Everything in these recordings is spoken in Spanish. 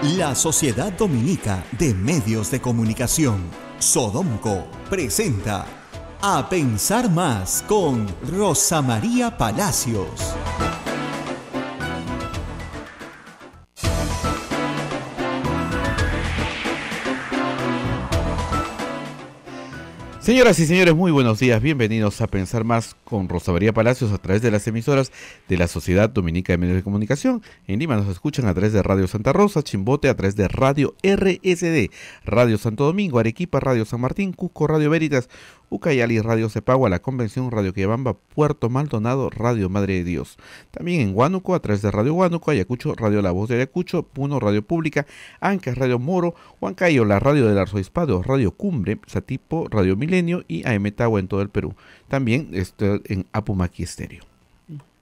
La Sociedad Dominica de Medios de Comunicación, Sodomco, presenta A Pensar Más con Rosa María Palacios. Señoras y señores, muy buenos días. Bienvenidos a Pensar Más con Rosa María Palacios a través de las emisoras de la Sociedad Dominica de Medios de Comunicación. En Lima nos escuchan a través de Radio Santa Rosa, Chimbote a través de Radio RSD, Radio Santo Domingo, Arequipa, Radio San Martín, Cusco, Radio Veritas, Ucayali, Radio Cepagua, La Convención, Radio Quillabamba, Puerto Maldonado, Radio Madre de Dios. También en Huánuco, a través de Radio Huánuco, Ayacucho, Radio La Voz de Ayacucho, Puno, Radio Pública, Ancash, Radio Moro, Huancayo, la Radio del Arzobispado, Radio Cumbre, Satipo, Radio Milenio y AM Tagua en todo el Perú. También estoy en Apumaqui Estéreo.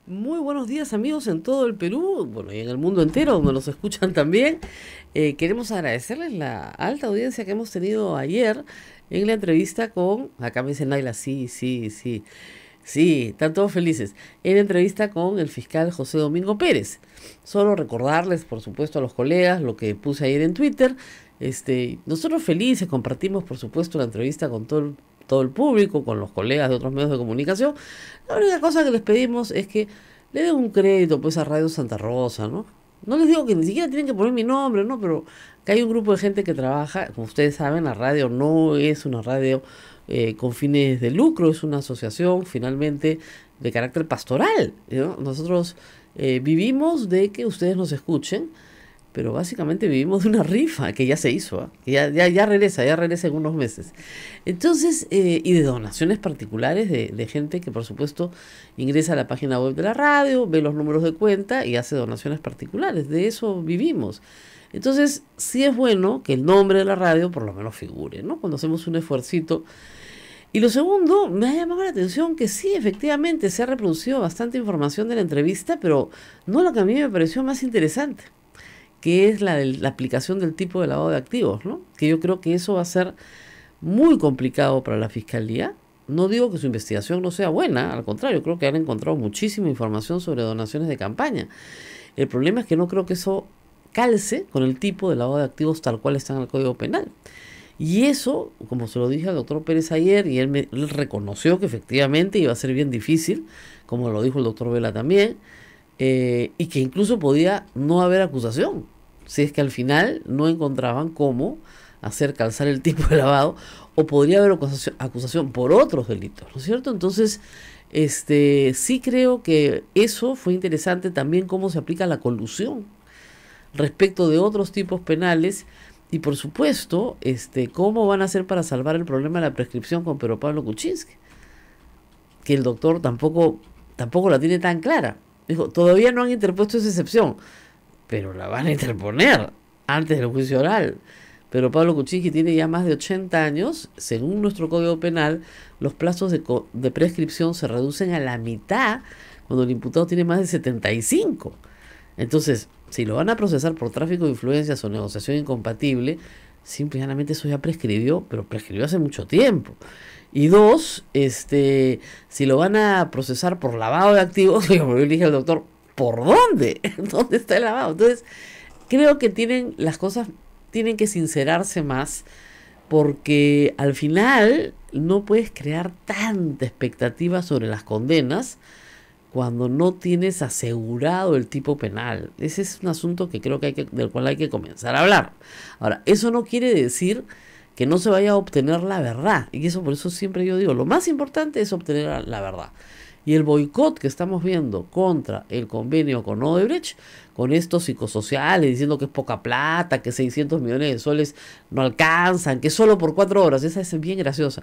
Muy buenos días, amigos, en todo el Perú, bueno, y en el mundo entero, donde nos escuchan también. Queremos agradecerles la alta audiencia que hemos tenido ayer en la entrevista con, acá me dicen Naila, sí, están todos felices, en la entrevista con el fiscal José Domingo Pérez. Solo recordarles, por supuesto, a los colegas lo que puse ayer en Twitter. Nosotros felices compartimos, por supuesto, la entrevista con todo el público, con los colegas de otros medios de comunicación. La única cosa que les pedimos es que le den un crédito pues a Radio Santa Rosa, ¿no? No les digo que ni siquiera tienen que poner mi nombre, ¿no? Pero que hay un grupo de gente que trabaja. Como ustedes saben, la radio no es una radio con fines de lucro, es una asociación finalmente de carácter pastoral, ¿no? Nosotros vivimos de que ustedes nos escuchen, pero básicamente vivimos de una rifa que ya se hizo, que ya regresa en unos meses. Entonces, y de donaciones particulares de gente que por supuesto ingresa a la página web de la radio, ve los números de cuenta y hace donaciones particulares. De eso vivimos. Entonces, sí es bueno que el nombre de la radio por lo menos figure, ¿no? Cuando hacemos un esfuercito. Y lo segundo, me ha llamado la atención que sí, efectivamente, se ha reproducido bastante información de la entrevista, pero no lo que a mí me pareció más interesante, que es la de la aplicación del tipo de lavado de activos, ¿no? Que yo creo que eso va a ser muy complicado para la Fiscalía. No digo que su investigación no sea buena, al contrario, creo que han encontrado muchísima información sobre donaciones de campaña. El problema es que no creo que eso calce con el tipo de lavado de activos tal cual está en el Código Penal. Y eso, como se lo dije al doctor Pérez ayer, y él reconoció que efectivamente iba a ser bien difícil, como lo dijo el doctor Vela también, y que incluso podía no haber acusación, si es que al final no encontraban cómo hacer calzar el tipo de lavado, o podría haber acusación por otros delitos, ¿no es cierto? Entonces, sí creo que eso fue interesante también, cómo se aplica la colusión respecto de otros tipos penales, y por supuesto, cómo van a hacer para salvar el problema de la prescripción con Pedro Pablo Kuczynski, que el doctor tampoco la tiene tan clara. Dijo, todavía no han interpuesto esa excepción, pero la van a interponer antes del juicio oral. Pero Pablo Kuczynski tiene ya más de 80 años. Según nuestro Código Penal, los plazos de prescripción se reducen a la mitad cuando el imputado tiene más de 75. Entonces, si lo van a procesar por tráfico de influencias o negociación incompatible, simple y llanamente eso ya prescribió, pero prescribió hace mucho tiempo. Y dos, si lo van a procesar por lavado de activos, como yo le dije al doctor, ¿por dónde? ¿Dónde está el lavado? Entonces, creo que las cosas tienen que sincerarse más, porque al final no puedes crear tanta expectativa sobre las condenas cuando no tienes asegurado el tipo penal. Ese es un asunto que creo que del cual hay que comenzar a hablar. Ahora, eso no quiere decir que no se vaya a obtener la verdad. Y eso, por eso siempre yo digo, lo más importante es obtener la verdad. Y el boicot que estamos viendo contra el convenio con Odebrecht, con estos psicosociales, diciendo que es poca plata, que 600 millones de soles no alcanzan, que solo por 4 horas, esa es bien graciosa.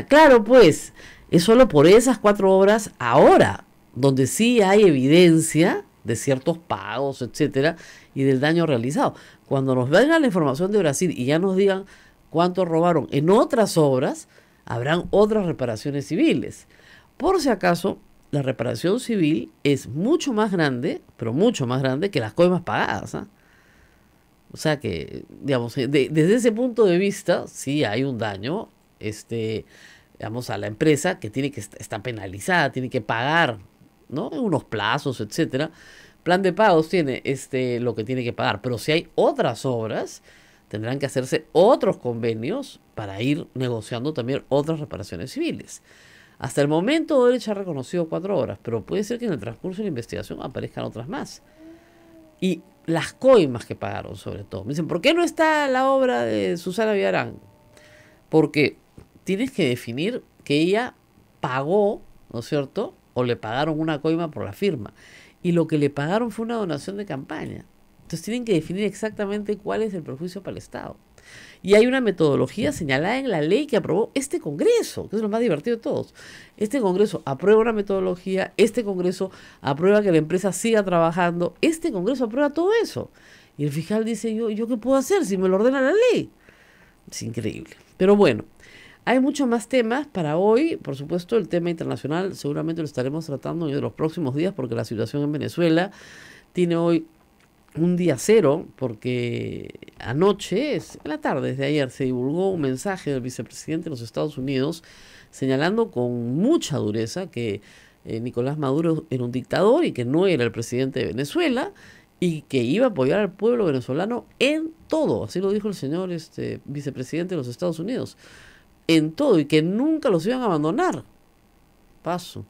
Claro, pues, es solo por esas 4 horas ahora, donde sí hay evidencia de ciertos pagos, etcétera, y del daño realizado. Cuando nos venga la información de Brasil y ya nos digan cuánto robaron en otras obras, habrán otras reparaciones civiles. Por si acaso, la reparación civil es mucho más grande, pero mucho más grande que las coimas pagadas, ¿eh? O sea que, digamos, desde ese punto de vista, sí hay un daño, digamos, a la empresa que está penalizada, tiene que pagar, ¿no? En unos plazos, etcétera. plan de pagos tiene lo que tiene que pagar, pero si hay otras obras, tendrán que hacerse otros convenios para ir negociando también otras reparaciones civiles. Hasta el momento Odebrecht ha reconocido 4 obras, pero puede ser que en el transcurso de la investigación aparezcan otras más. Y las coimas que pagaron, sobre todo. Me dicen, ¿por qué no está la obra de Susana Villarán? Porque tienes que definir que ella pagó, ¿no es cierto? O le pagaron una coima por la firma. Y lo que le pagaron fue una donación de campaña. Entonces tienen que definir exactamente cuál es el perjuicio para el Estado. Y hay una metodología señalada en la ley que aprobó este Congreso, que es lo más divertido de todos. Este Congreso aprueba una metodología, este Congreso aprueba que la empresa siga trabajando, este Congreso aprueba todo eso. Y el fiscal dice, ¿yo qué puedo hacer si me lo ordena la ley? Es increíble. Pero bueno, hay muchos más temas para hoy. Por supuesto, el tema internacional seguramente lo estaremos tratando en los próximos días porque la situación en Venezuela tiene hoy un día cero, porque anoche, en la tarde desde ayer, se divulgó un mensaje del vicepresidente de los Estados Unidos señalando con mucha dureza que Nicolás Maduro era un dictador y que no era el presidente de Venezuela y que iba a apoyar al pueblo venezolano en todo. Así lo dijo el señor vicepresidente de los Estados Unidos. En todo, y que nunca los iban a abandonar. Paso.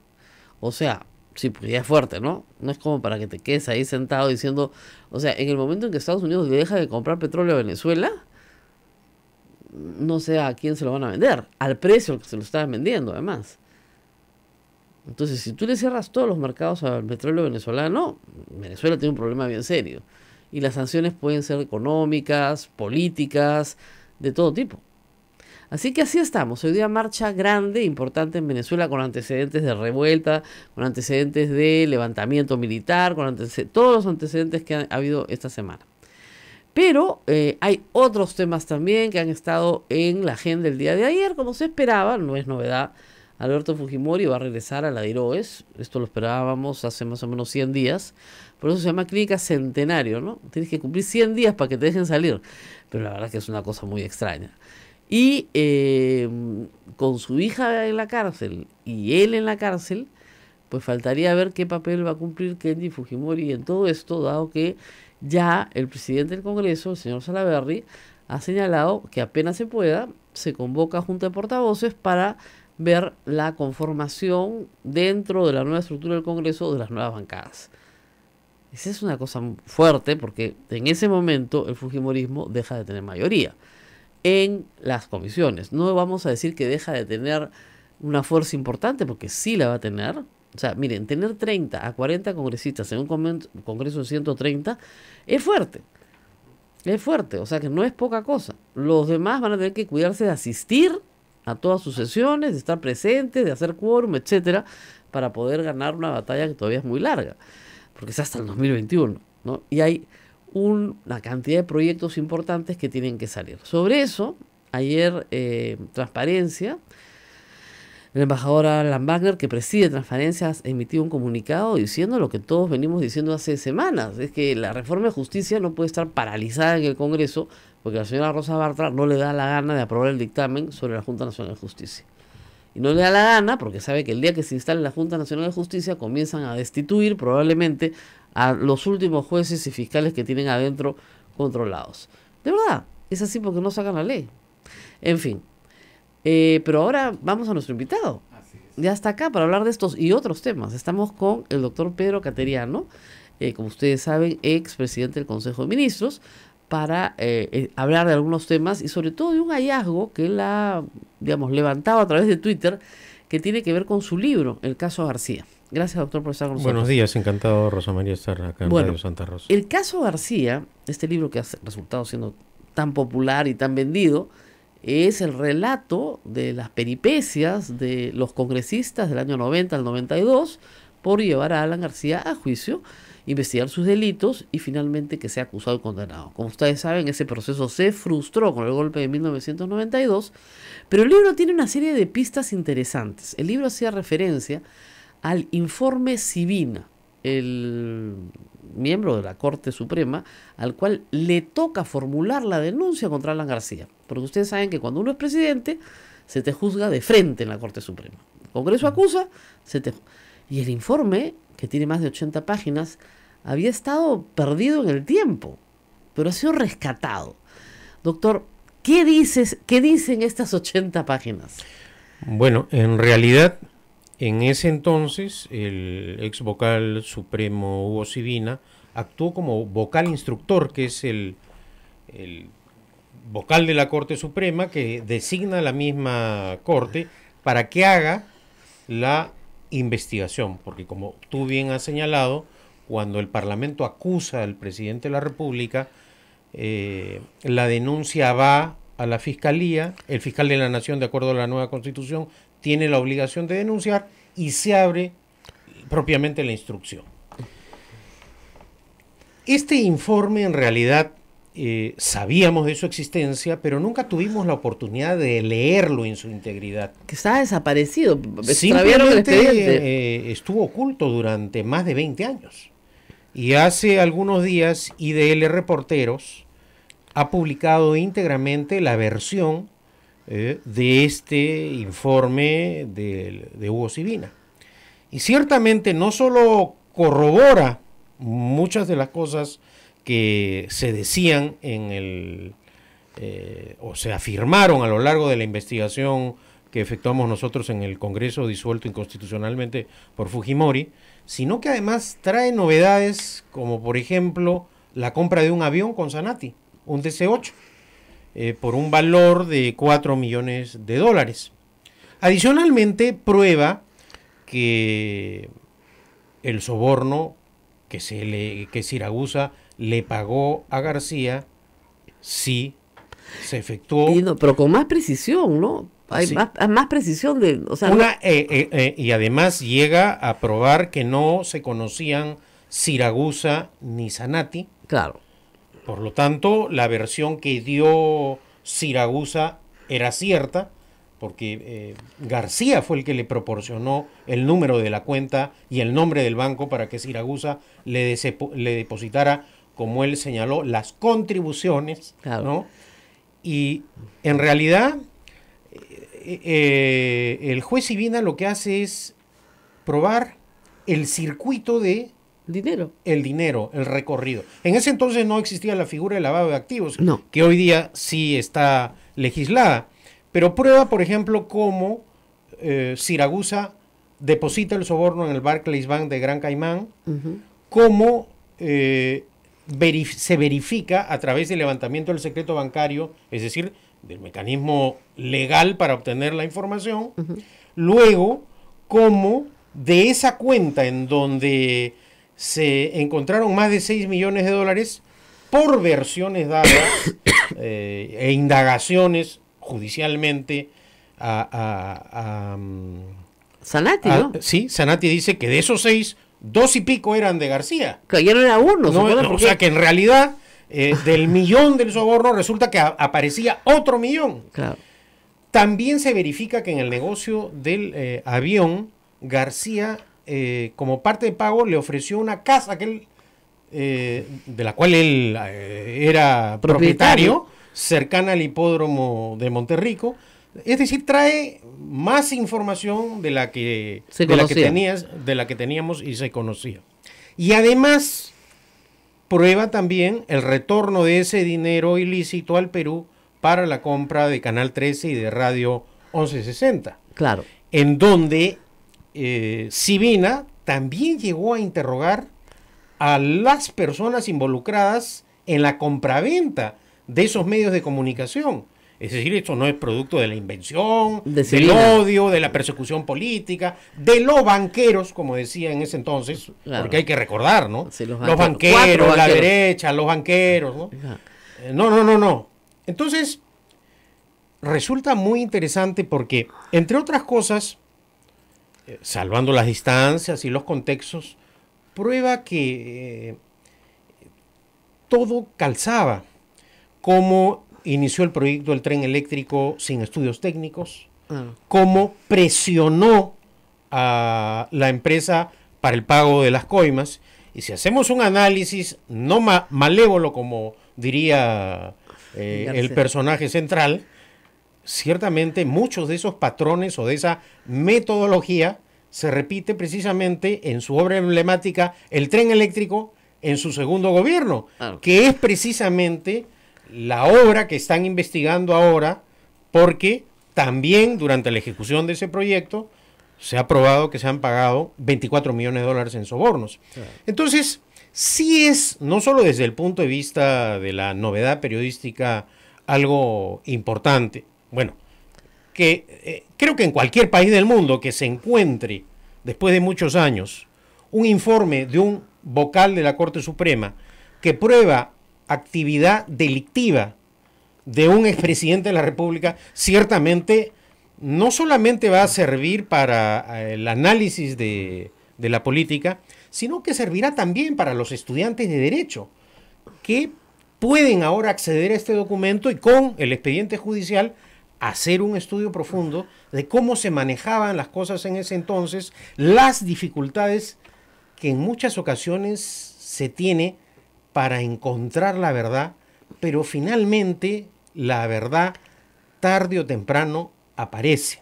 O sea, sí, pues ya es fuerte, ¿no? No es como para que te quedes ahí sentado diciendo, o sea, en el momento en que Estados Unidos le deja de comprar petróleo a Venezuela, no sé a quién se lo van a vender, al precio al que se lo estaban vendiendo, además. Entonces, si tú le cierras todos los mercados al petróleo venezolano, Venezuela tiene un problema bien serio. Y las sanciones pueden ser económicas, políticas, de todo tipo. Así que así estamos. Hoy día marcha grande, importante en Venezuela, con antecedentes de revuelta, con antecedentes de levantamiento militar, con todos los antecedentes que ha habido esta semana. Pero hay otros temas también que han estado en la agenda el día de ayer, como se esperaba, no es novedad. Alberto Fujimori va a regresar a la DIROES, esto lo esperábamos hace más o menos 100 días, por eso se llama clínica centenario, ¿no? Tienes que cumplir 100 días para que te dejen salir, pero la verdad es que es una cosa muy extraña. Y con su hija en la cárcel y él en la cárcel, pues faltaría ver qué papel va a cumplir Kenji Fujimori en todo esto, dado que ya el presidente del Congreso, el señor Salaverry, ha señalado que apenas se pueda, se convoca a junta de portavoces para ver la conformación dentro de la nueva estructura del Congreso de las nuevas bancadas. Esa es una cosa fuerte porque en ese momento el fujimorismo deja de tener mayoría en las comisiones. No vamos a decir que deja de tener una fuerza importante, porque sí la va a tener. O sea, miren, tener 30 a 40 congresistas en un congreso de 130 es fuerte. Es fuerte, o sea que no es poca cosa. Los demás van a tener que cuidarse de asistir a todas sus sesiones, de estar presentes, de hacer quórum, etcétera, para poder ganar una batalla que todavía es muy larga, porque es hasta el 2021, ¿no? Y hay una cantidad de proyectos importantes que tienen que salir. Sobre eso, ayer Transparencia, el embajador Alan Wagner, que preside Transparencia, ha emitido un comunicado diciendo lo que todos venimos diciendo hace semanas, es que la reforma de justicia no puede estar paralizada en el Congreso porque la señora Rosa Bartra no le da la gana de aprobar el dictamen sobre la Junta Nacional de Justicia. Y no le da la gana porque sabe que el día que se instale la Junta Nacional de Justicia comienzan a destituir probablemente a los últimos jueces y fiscales que tienen adentro controlados. De verdad, es así porque no sacan la ley. En fin, pero ahora vamos a nuestro invitado. Ya está acá para hablar de estos y otros temas. Estamos con el doctor Pedro Cateriano, como ustedes saben, ex presidente del Consejo de Ministros, para hablar de algunos temas y sobre todo de un hallazgo que él ha, digamos, levantado a través de Twitter, que tiene que ver con su libro, El caso García. Gracias, doctor, por estar con nosotros. Buenos días, encantado, Rosa María, estar acá en Radio Santa Rosa. El caso García, este libro que ha resultado siendo tan popular y tan vendido, es el relato de las peripecias de los congresistas del año 90 al 92 por llevar a Alan García a juicio, investigar sus delitos y finalmente que sea acusado y condenado. Como ustedes saben, ese proceso se frustró con el golpe de 1992, pero el libro tiene una serie de pistas interesantes. El libro hacía referencia al informe Civina, el miembro de la Corte Suprema, al cual le toca formular la denuncia contra Alan García. Porque ustedes saben que cuando uno es presidente, se te juzga de frente en la Corte Suprema. El Congreso acusa, y el informe, que tiene más de 80 páginas, había estado perdido en el tiempo, pero ha sido rescatado. Doctor, ¿qué dicen estas 80 páginas? Bueno, en realidad, en ese entonces, el ex vocal supremo Hugo Sibina actuó como vocal instructor, que es el vocal de la Corte Suprema que designa la misma Corte para que haga la investigación, porque como tú bien has señalado, cuando el Parlamento acusa al presidente de la República, la denuncia va a la Fiscalía, el fiscal de la Nación, de acuerdo a la nueva Constitución, tiene la obligación de denunciar y se abre propiamente la instrucción. Este informe en realidad sabíamos de su existencia, pero nunca tuvimos la oportunidad de leerlo en su integridad. Que está desaparecido. Simplemente estuvo oculto durante más de 20 años. Y hace algunos días IDL Reporteros ha publicado íntegramente la versión de este informe de Hugo Sibina. Y ciertamente no solo corrobora muchas de las cosas que se decían o se afirmaron a lo largo de la investigación que efectuamos nosotros en el Congreso disuelto inconstitucionalmente por Fujimori, sino que además trae novedades como por ejemplo la compra de un avión con Sanati, un DC-8, por un valor de $4 millones. Adicionalmente prueba que el soborno que Siragusa le pagó a García sí se efectuó. Pero con más precisión, ¿no? Hay más precisión de... O sea, y además llega a probar que no se conocían Siragusa ni Sanati. Claro. Por lo tanto, la versión que dio Siragusa era cierta, porque García fue el que le proporcionó el número de la cuenta y el nombre del banco para que Siragusa le depositara, como él señaló, las contribuciones, claro, ¿no? Y en realidad el juez Sibina lo que hace es probar el circuito de el dinero, el recorrido. En ese entonces no existía la figura de lavado de activos, no, que hoy día sí está legislada, pero prueba, por ejemplo, cómo Siragusa deposita el soborno en el Barclays Bank de Gran Caimán, cómo se verifica a través del levantamiento del secreto bancario, es decir, del mecanismo legal para obtener la información, luego cómo de esa cuenta en donde se encontraron más de $6 millones por versiones dadas e indagaciones judicialmente Sanati, ¿no? Sí, Sanati dice que de esos 6, 2 y pico eran de García. Que ya no era uno. O sea que en realidad del millón del soborno resulta que aparecía otro millón. Claro. También se verifica que en el negocio del avión, García, como parte de pago, le ofreció una casa que él, de la cual él era propietario, cercana al hipódromo de Monterrico. Es decir, trae más información de la que teníamos y se conocía. Y además prueba también el retorno de ese dinero ilícito al Perú para la compra de Canal 13 y de Radio 1160. Claro. En donde Sibina también llegó a interrogar a las personas involucradas en la compraventa de esos medios de comunicación. Es decir, esto no es producto de la invención, del odio, de la persecución política, de los banqueros, como decía en ese entonces, claro, porque hay que recordar, ¿no? Sí, los banqueros, la derecha, los banqueros, ¿no? No. Entonces, resulta muy interesante porque, entre otras cosas, salvando las distancias y los contextos, prueba que todo calzaba, como inició el proyecto del tren eléctrico sin estudios técnicos, cómo presionó a la empresa para el pago de las coimas. Y si hacemos un análisis no malévolo, como diría el personaje central, ciertamente muchos de esos patrones o de esa metodología se repite precisamente en su obra emblemática El tren eléctrico, en su segundo gobierno, Claro. que es precisamente la obra que están investigando ahora, porque también durante la ejecución de ese proyecto se ha probado que se han pagado 24 millones de dólares en sobornos. Claro. Entonces, sí es, no solo desde el punto de vista de la novedad periodística, algo importante. Bueno, que creo que en cualquier país del mundo que se encuentre, después de muchos años, un informe de un vocal de la Corte Suprema que prueba actividad delictiva de un expresidente de la República, ciertamente no solamente va a servir para el análisis de la política, sino que servirá también para los estudiantes de Derecho, que pueden ahora acceder a este documento y con el expediente judicial hacer un estudio profundo de cómo se manejaban las cosas en ese entonces, las dificultades que en muchas ocasiones se tiene para encontrar la verdad, pero finalmente la verdad tarde o temprano aparece.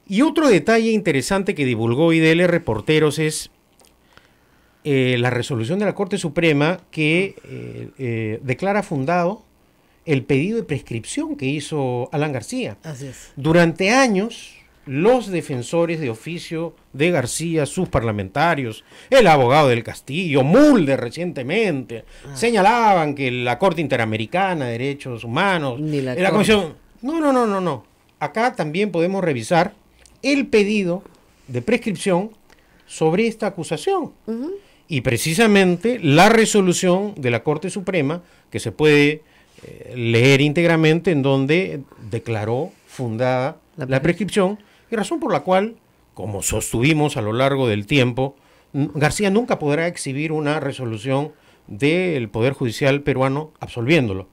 Y otro detalle interesante que divulgó IDL Reporteros es la resolución de la Corte Suprema que declara fundado el pedido de prescripción que hizo Alan García. Así es. Durante años, los defensores de oficio de García, sus parlamentarios, el abogado del Castillo, Mulder recientemente, señalaban que la Corte Interamericana de Derechos Humanos, Ni la la Corte. Comisión... No. Acá también podemos revisar el pedido de prescripción sobre esta acusación. Ujú. Y precisamente la resolución de la Corte Suprema, que se puede leer íntegramente, en donde declaró fundada la prescripción, y razón por la cual, como sostuvimos a lo largo del tiempo, García nunca podrá exhibir una resolución del Poder Judicial peruano absolviéndolo,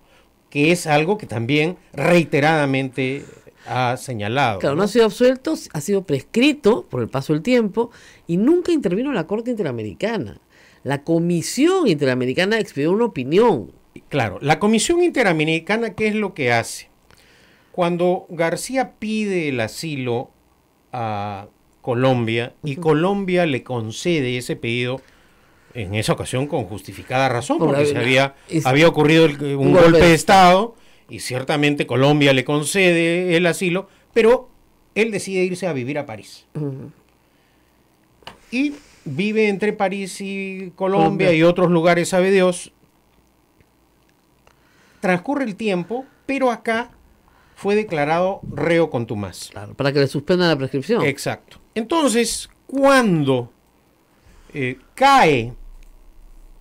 que es algo que también reiteradamente ha señalado. Claro, ¿no? no ha sido absuelto, ha sido prescrito por el paso del tiempo y nunca intervino la Corte Interamericana. La Comisión Interamericana expidió una opinión. Claro, la Comisión Interamericana, ¿qué es lo que hace? Cuando García pide el asilo a Colombia y Colombia le concede ese pedido, en esa ocasión con justificada razón, porque había ocurrido un golpe de Estado y ciertamente Colombia le concede el asilo, pero él decide irse a vivir a París. Ujú. Y vive entre París y Colombia y otros lugares, sabe Dios. Transcurre el tiempo, pero acá fue declarado reo contumaz. Claro, para que le suspendan la prescripción. Exacto. Entonces, cuando cae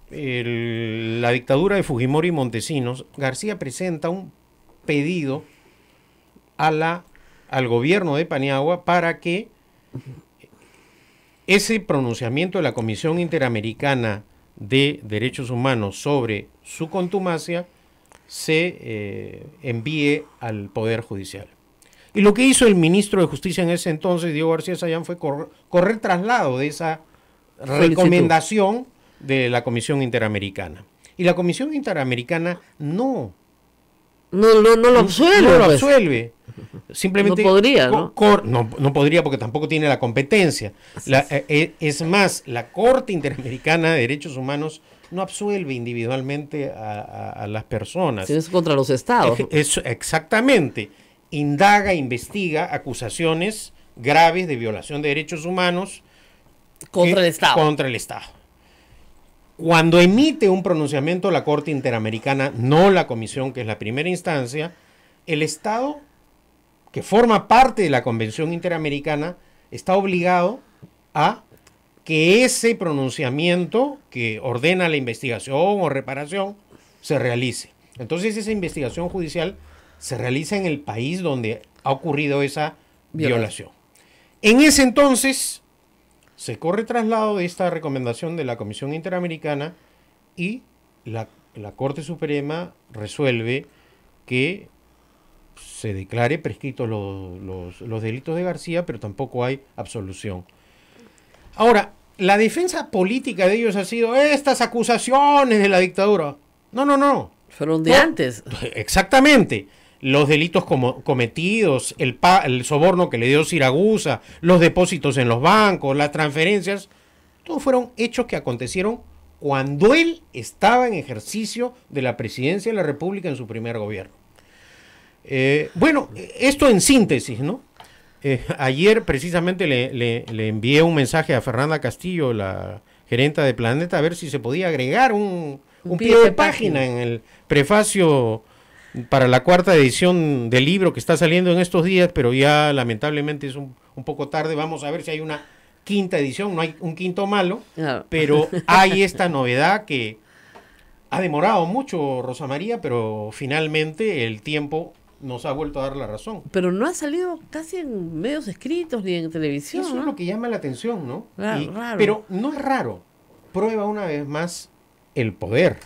la dictadura de Fujimori y Montesinos, García presenta un pedido al gobierno de Paniagua para que ese pronunciamiento de la Comisión Interamericana de Derechos Humanos sobre su contumacia se envíe al Poder Judicial. Y lo que hizo el ministro de Justicia en ese entonces, Diego García Sayán, fue correr traslado de esa recomendación de la Comisión Interamericana. Y la Comisión Interamericana no lo absuelve. No lo pues. absuelve. Simplemente No podría, ¿no? No podría porque tampoco tiene la competencia. Es más, la Corte Interamericana de Derechos Humanos no absuelve individualmente a las personas. Si es contra los estados. Exactamente. Indaga, investiga acusaciones graves de violación de derechos humanos Contra el Estado. Contra el Estado. Cuando emite un pronunciamiento la Corte Interamericana, no la Comisión, que es la primera instancia, el Estado, que forma parte de la Convención Interamericana, está obligado a que ese pronunciamiento que ordena la investigación o reparación se realice. Entonces esa investigación judicial se realiza en el país donde ha ocurrido esa violación. En ese entonces se corre traslado de esta recomendación de la Comisión Interamericana y la Corte Suprema resuelve que se declare prescritos los delitos de García, pero tampoco hay absolución. Ahora, la defensa política de ellos ha sido estas acusaciones de la dictadura. No. Fueron de antes. Exactamente. Los delitos cometidos, el soborno que le dio Siragusa, los depósitos en los bancos, las transferencias, todos fueron hechos que acontecieron cuando él estaba en ejercicio de la presidencia de la República en su primer gobierno. Bueno, esto en síntesis, ¿no? Ayer precisamente le envié un mensaje a Fernanda Castillo, la gerenta de Planeta, a ver si se podía agregar un pie de página en el prefacio para la 4ª edición del libro que está saliendo en estos días, pero ya lamentablemente es un poco tarde. Vamos a ver si hay una 5ª edición, no hay un quinto malo, pero hay esta novedad que ha demorado mucho, Rosa María, pero finalmente el tiempo nos ha vuelto a dar la razón. Pero no ha salido casi en medios escritos ni en televisión. Eso ¿no? es lo que llama la atención, ¿no? Raro. Pero no es raro. Prueba una vez más el poder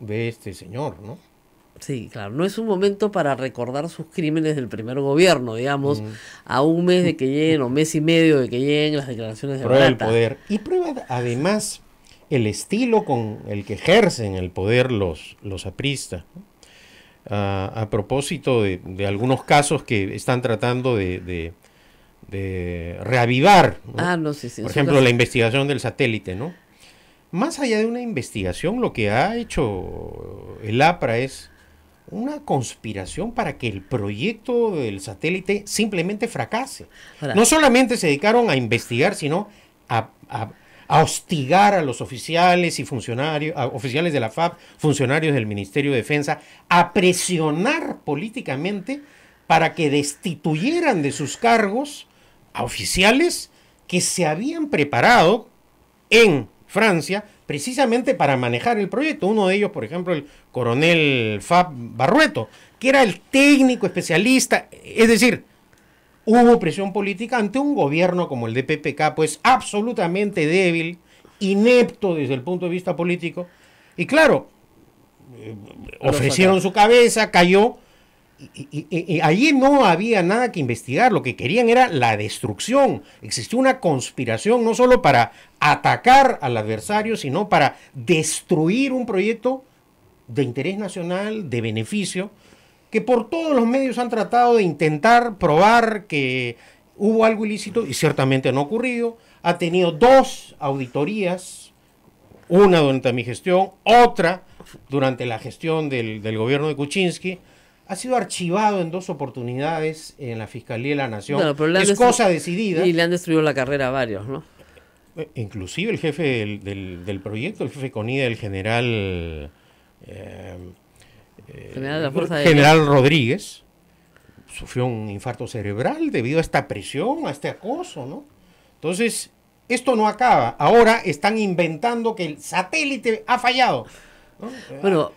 de este señor, ¿no? Sí, claro. No es un momento para recordar sus crímenes del primer gobierno, digamos, a un mes de que lleguen, o mes y medio de que lleguen las declaraciones de Prueba el Barata. poder. Y prueba además el estilo con el que ejercen el poder los apristas, ¿no? A propósito de algunos casos que están tratando de reavivar, ¿no? Sí. Por ejemplo, la investigación del satélite, ¿no? Más allá de una investigación, lo que ha hecho el APRA es una conspiración para que el proyecto del satélite simplemente fracase. Ahora, no solamente se dedicaron a investigar, sino a hostigar a los oficiales y funcionarios, a oficiales de la FAP, funcionarios del Ministerio de Defensa, a presionar políticamente para que destituyeran de sus cargos a oficiales que se habían preparado en Francia precisamente para manejar el proyecto. Uno de ellos, por ejemplo, el coronel Fab Barrueto, que era el técnico especialista. Es decir, hubo presión política ante un gobierno como el de PPK, pues absolutamente débil, inepto desde el punto de vista político. Y claro, ofrecieron su cabeza, cayó. Y allí no había nada que investigar, lo que querían era la destrucción. Existió una conspiración no solo para atacar al adversario, sino para destruir un proyecto de interés nacional, de beneficio, que por todos los medios han tratado de intentar probar que hubo algo ilícito y ciertamente no ha ocurrido. Ha tenido 2 auditorías, una durante mi gestión, otra durante la gestión del gobierno de Kuczynski. Ha sido archivado en 2 oportunidades en la Fiscalía de la Nación. Bueno, es cosa decidida. Y le han destruido la carrera a varios, ¿no? Inclusive el jefe del proyecto, el jefe CONIDA, el general General de la Fuerza general Rodríguez, sufrió un infarto cerebral debido a esta presión, a este acoso, ¿no? Entonces, esto no acaba. Ahora están inventando que el satélite ha fallado, ¿no? Bueno,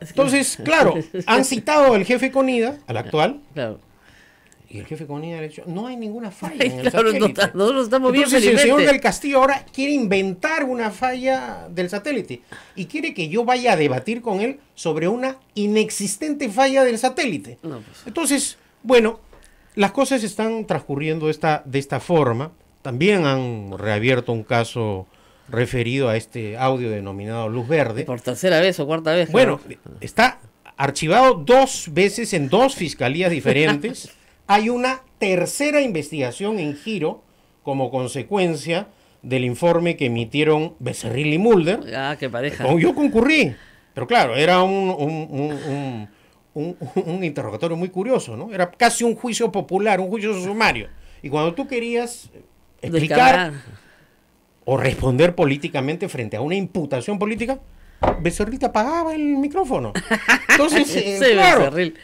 entonces, claro, han citado al jefe CONIDA, al actual, claro. y el jefe CONIDA le ha dicho, no hay ninguna falla en el Claro, satélite. nosotros estamos bien Entonces el felizmente. señor del Castillo ahora quiere inventar una falla del satélite y quiere que yo vaya a debatir con él sobre una inexistente falla del satélite. No, pues. Entonces, bueno, las cosas están transcurriendo de esta forma. También han reabierto un caso referido a este audio denominado Luz Verde. Por 3ª vez o 4ª vez. Bueno, claro. está archivado 2 veces en 2 fiscalías diferentes. Hay una 3ª investigación en giro como consecuencia del informe que emitieron Becerril y Mulder. Qué pareja. Yo concurrí, pero claro, era un interrogatorio muy curioso, ¿no? Era casi un juicio popular, un juicio sumario. Y cuando tú querías explicar o responder políticamente frente a una imputación política, Becerril te apagaba el micrófono. Entonces, Sí, claro, Becerril.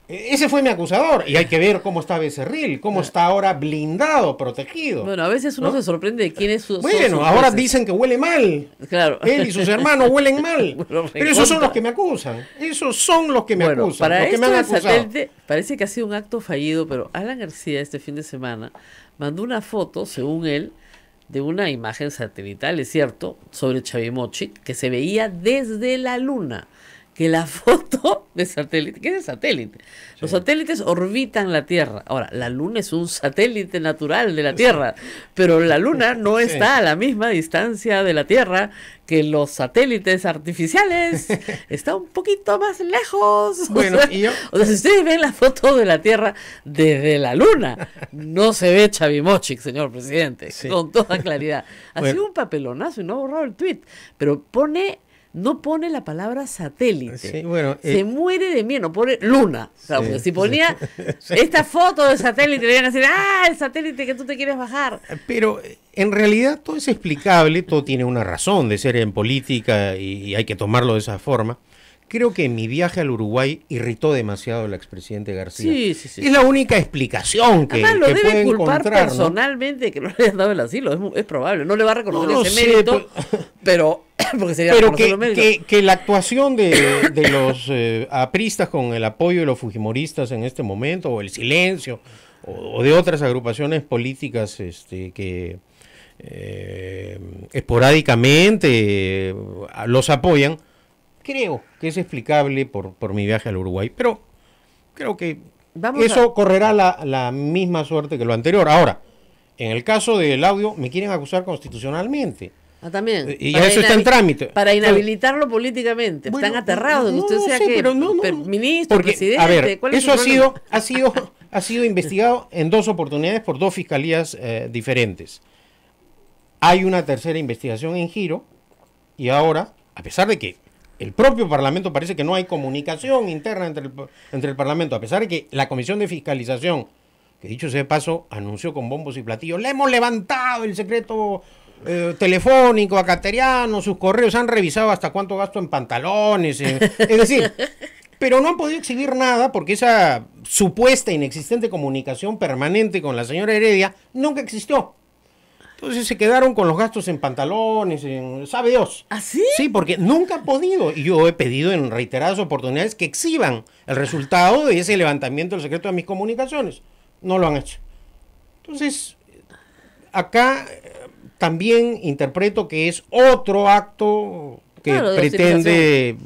ese fue mi acusador. Y hay que ver cómo está Becerril, cómo está ahora blindado, protegido. Bueno, a veces uno ¿no? se sorprende de quién es su. Bueno, ahora dicen que huele mal. Claro. Él y sus hermanos huelen mal. Bueno, Pero esos son los que me acusan. Esos son los que me acusan. Para los que esto me han del acusado. satélite parece que ha sido un acto fallido, pero Alan García este fin de semana mandó una foto, según él, de una imagen satelital, es cierto, sobre Chavimochic, que se veía desde la luna, que la foto de satélite, ¿qué es el satélite? Los satélites orbitan la Tierra. Ahora, la Luna es un satélite natural de la Tierra, pero la Luna no está a la misma distancia de la Tierra que los satélites artificiales. Está un poquito más lejos. Bueno, o sea, si ustedes ven la foto de la Tierra desde la Luna, no se ve Chavimochic, señor presidente, con toda claridad. Ha sido un papelonazo y no ha borrado el tweet, pero no pone la palabra satélite. Se muere de miedo, no pone Luna. O sea, porque si ponía esta foto de satélite, le iban a decir, el satélite que tú te quieres bajar. Pero en realidad todo es explicable, todo tiene una razón de ser en política y hay que tomarlo de esa forma. Creo que mi viaje al Uruguay irritó demasiado al expresidente García. Sí. Es la única explicación que puede culpar encontrar, personalmente, ¿no? Que no le hayan dado el asilo, es probable. No le va a reconocer ese mérito, pero porque sería que la actuación de los apristas con el apoyo de los fujimoristas en este momento, o el silencio, o de otras agrupaciones políticas que esporádicamente los apoyan, creo que es explicable por mi viaje al Uruguay, pero creo que correrá la misma suerte que lo anterior. Ahora, en el caso del audio, me quieren acusar constitucionalmente. También. Y eso está en trámite. Para inhabilitarlo políticamente. Están aterrados de que usted sea ministro, presidente. A ver, eso ha sido investigado en 2 oportunidades por 2 fiscalías diferentes. Hay una tercera investigación en giro y ahora, a pesar de que el propio Parlamento parece que no hay comunicación interna entre el Parlamento, a pesar de que la Comisión de Fiscalización, que dicho sea de paso, anunció con bombos y platillos, le hemos levantado el secreto telefónico a Cateriano, sus correos, han revisado hasta cuánto gasto en pantalones, es decir, pero no han podido exhibir nada porque esa supuesta inexistente comunicación permanente con la señora Heredia nunca existió. Entonces se quedaron con los gastos en pantalones, ¿sabe Dios? ¿Ah, sí? Sí, porque nunca han podido, y yo he pedido en reiteradas oportunidades que exhiban el resultado de ese levantamiento del secreto de mis comunicaciones. No lo han hecho. Entonces, acá también interpreto que es otro acto que pretende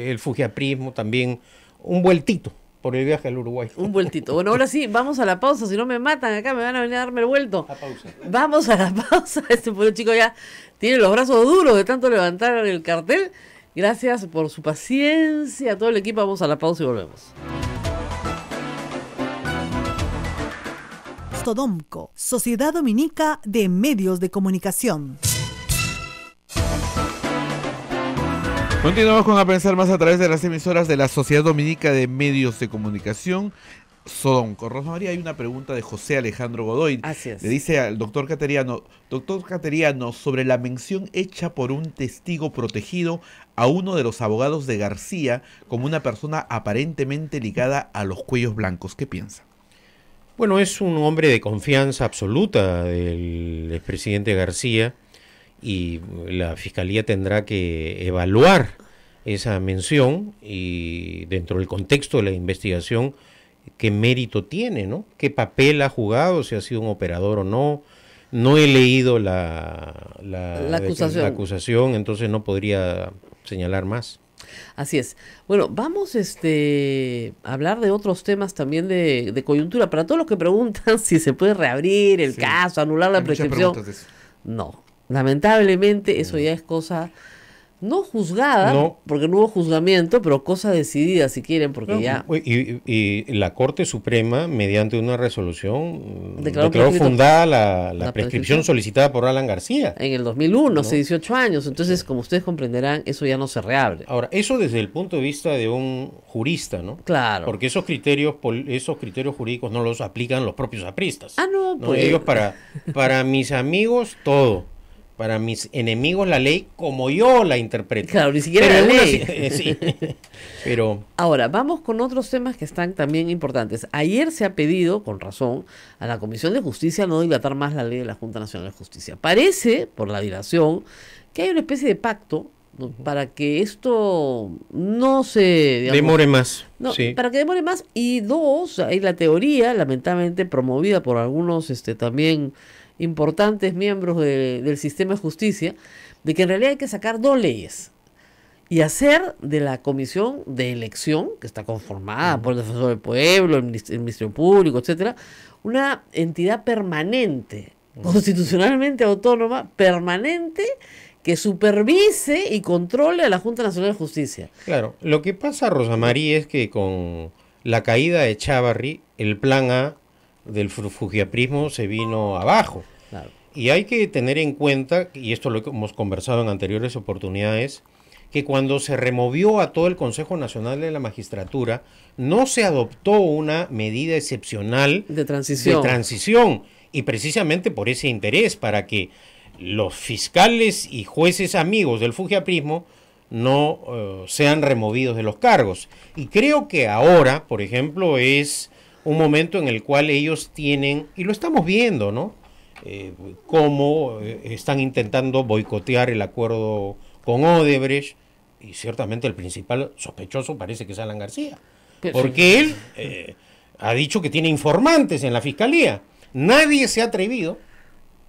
el fujiaprismo, también, un vueltito por el viaje al Uruguay. Un vueltito. Bueno, ahora sí, vamos a la pausa, si no me matan acá, me van a venir a darme el vuelto. La pausa. Vamos a la pausa. Este pobre chico ya tiene los brazos duros de tanto levantar el cartel. Gracias por su paciencia a todo el equipo. Vamos a la pausa y volvemos. Sodomco, Sociedad Dominica de Medios de Comunicación. Continuamos con A Pensar Más a través de las emisoras de la Sociedad Dominica de Medios de Comunicación, Sodomco. Rosa María, hay una pregunta de José Alejandro Godoy. Así es. Le dice al doctor Cateriano, sobre la mención hecha por un testigo protegido a uno de los abogados de García como una persona aparentemente ligada a los cuellos blancos. ¿Qué piensa? Bueno, es un hombre de confianza absoluta del expresidente García y la Fiscalía tendrá que evaluar esa mención y dentro del contexto de la investigación qué mérito tiene, ¿no? Qué papel ha jugado, si ha sido un operador o no. No he leído la acusación, entonces no podría señalar más. Así es. Bueno, vamos a hablar de otros temas también de coyuntura. Para todos los que preguntan si se puede reabrir el caso, anular la prescripción. No, lamentablemente eso ya es cosa no juzgada, porque no hubo juzgamiento, pero cosa decidida si quieren, porque ya... Y la Corte Suprema, mediante una resolución, declaró fundada la prescripción solicitada por Alan García. En el 2001, hace 18 años. Entonces, como ustedes comprenderán, eso ya no se reabre. Ahora, eso desde el punto de vista de un jurista, ¿no? Claro. Porque esos criterios jurídicos no los aplican los propios apristas. No, pues... Ellos para mis amigos, todo. Para mis enemigos la ley como yo la interpreto. Claro, ni siquiera la ley. Sí, pero... Ahora, vamos con otros temas que están también importantes. Ayer se ha pedido, con razón, a la Comisión de Justicia no dilatar más la ley de la Junta Nacional de Justicia. Parece, por la dilación, que hay una especie de pacto, ¿no?, para que esto no se... demore más. No, sí. Para que demore más. Y dos, hay la teoría, lamentablemente promovida por algunos también... importantes miembros del sistema de justicia, de que en realidad hay que sacar 2 leyes. y hacer de la comisión de elección, que está conformada por el defensor del pueblo, el Ministerio Público, etcétera, una entidad permanente, constitucionalmente autónoma, permanente, que supervise y controle a la Junta Nacional de Justicia. Claro, lo que pasa, Rosa María, es que con la caída de Chávarri, el plan A del fujiaprismo se vino abajo. Claro. Y hay que tener en cuenta, y esto lo hemos conversado en anteriores oportunidades, que cuando se removió a todo el Consejo Nacional de la Magistratura, no se adoptó una medida excepcional De transición. y precisamente por ese interés, para que los fiscales y jueces amigos del fujiaprismo no sean removidos de los cargos. Y creo que ahora, por ejemplo, es un momento en el cual ellos tienen, y lo estamos viendo, ¿no? Cómo están intentando boicotear el acuerdo con Odebrecht, y ciertamente el principal sospechoso parece que es Alan García, porque él ha dicho que tiene informantes en la fiscalía. Nadie se ha atrevido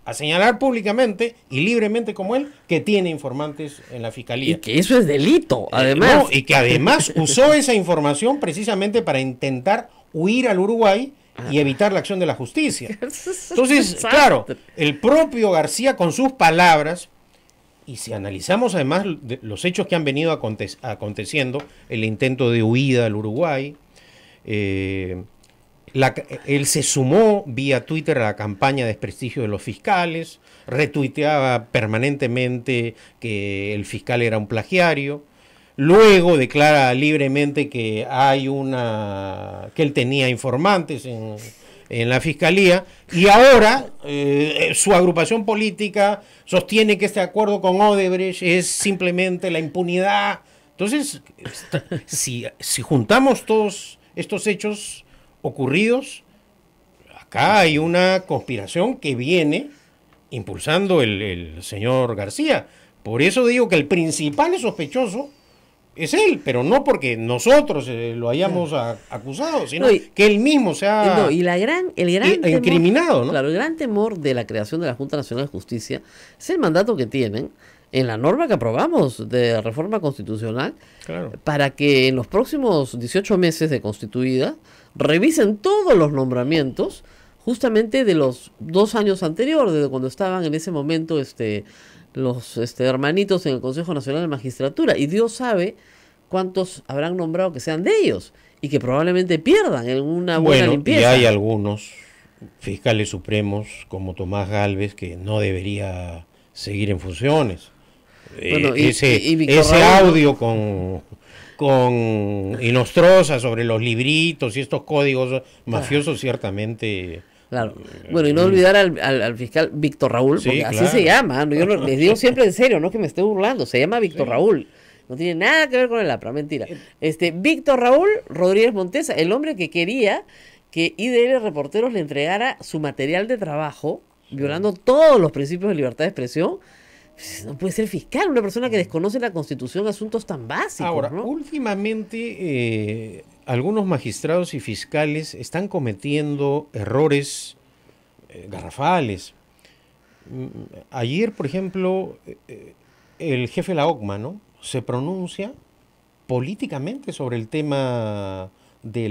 a señalar públicamente y libremente como él que tiene informantes en la fiscalía. Y que eso es delito, además. No, y que además usó esa información precisamente para intentar huir al Uruguay y evitar la acción de la justicia. Entonces, claro, el propio García con sus palabras, y si analizamos además los hechos que han venido aconteciendo, el intento de huida al Uruguay, él se sumó vía Twitter a la campaña de desprestigio de los fiscales, retuiteaba permanentemente que el fiscal era un plagiario, luego declara libremente que que él tenía informantes en la fiscalía, y ahora su agrupación política sostiene que este acuerdo con Odebrecht es simplemente la impunidad. Entonces, si juntamos todos estos hechos ocurridos, acá hay una conspiración que viene impulsando el señor García. Por eso digo que el principal sospechoso es él, pero no porque nosotros lo hayamos acusado, sino que él mismo se ha y el gran incriminado, temor, ¿no? Claro, el gran temor de la creación de la Junta Nacional de Justicia es el mandato que tienen en la norma que aprobamos de reforma constitucional, Claro. para que en los próximos 18 meses de constituida revisen todos los nombramientos justamente de los 2 años anteriores, de cuando estaban en ese momento los hermanitos en el Consejo Nacional de Magistratura, y Dios sabe cuántos habrán nombrado que sean de ellos y que probablemente pierdan en una buena limpieza. Y hay algunos fiscales supremos como Tomás Gálvez que no debería seguir en funciones. Bueno, ese audio con Inostroza sobre los libritos y estos códigos mafiosos ciertamente... Claro. Bueno, y no olvidar al fiscal Víctor Raúl, porque Sí, así claro. se llama, ¿no? Yo les digo siempre en serio, no que me esté burlando, se llama Víctor Raúl. No tiene nada que ver con el APRA, mentira. Víctor Raúl Rodríguez Montesa, el hombre que quería que IDL Reporteros le entregara su material de trabajo, violando todos los principios de libertad de expresión. Pues, no puede ser fiscal, una persona que desconoce la Constitución, asuntos tan básicos, Ahora, ¿no? últimamente algunos magistrados y fiscales están cometiendo errores garrafales. Ayer, por ejemplo, el jefe de la OCMA, ¿no?, se pronuncia políticamente sobre el tema de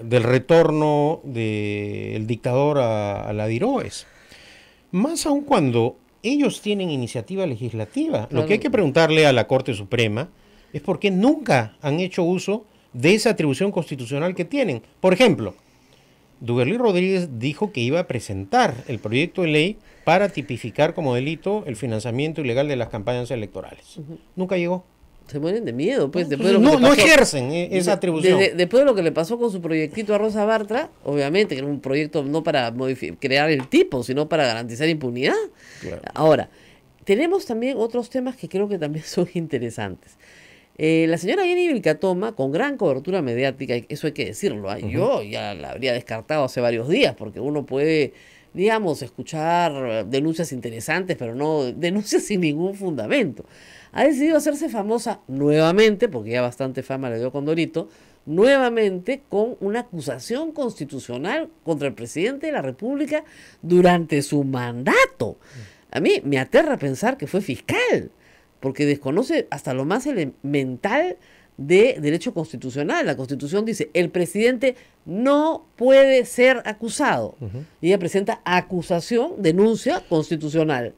del retorno del dictador a la DIROES. Más aún cuando ellos tienen iniciativa legislativa. Claro. Lo que hay que preguntarle a la Corte Suprema es por qué nunca han hecho uso de esa atribución constitucional que tienen. Por ejemplo, Duberly Rodríguez dijo que iba a presentar el proyecto de ley para tipificar como delito el financiamiento ilegal de las campañas electorales. Nunca llegó. Se mueren de miedo, pues. No ejercen esa atribución. Después de lo que le pasó con su proyectito a Rosa Bartra, obviamente, que era un proyecto no para crear el tipo, sino para garantizar impunidad. Claro. Ahora, tenemos también otros temas que creo que también son interesantes. La señora Jenny Vilcatoma, con gran cobertura mediática, eso hay que decirlo, yo ya la habría descartado hace varios días, porque uno puede, digamos, escuchar denuncias interesantes, pero no denuncias sin ningún fundamento. Ha decidido hacerse famosa nuevamente, porque ya bastante fama le dio Condorito, nuevamente con una acusación constitucional contra el presidente de la República durante su mandato. A mí me aterra pensar que fue fiscal. porque desconoce hasta lo más elemental de derecho constitucional. La Constitución dice, el presidente no puede ser acusado. Y ella presenta acusación, denuncia constitucional.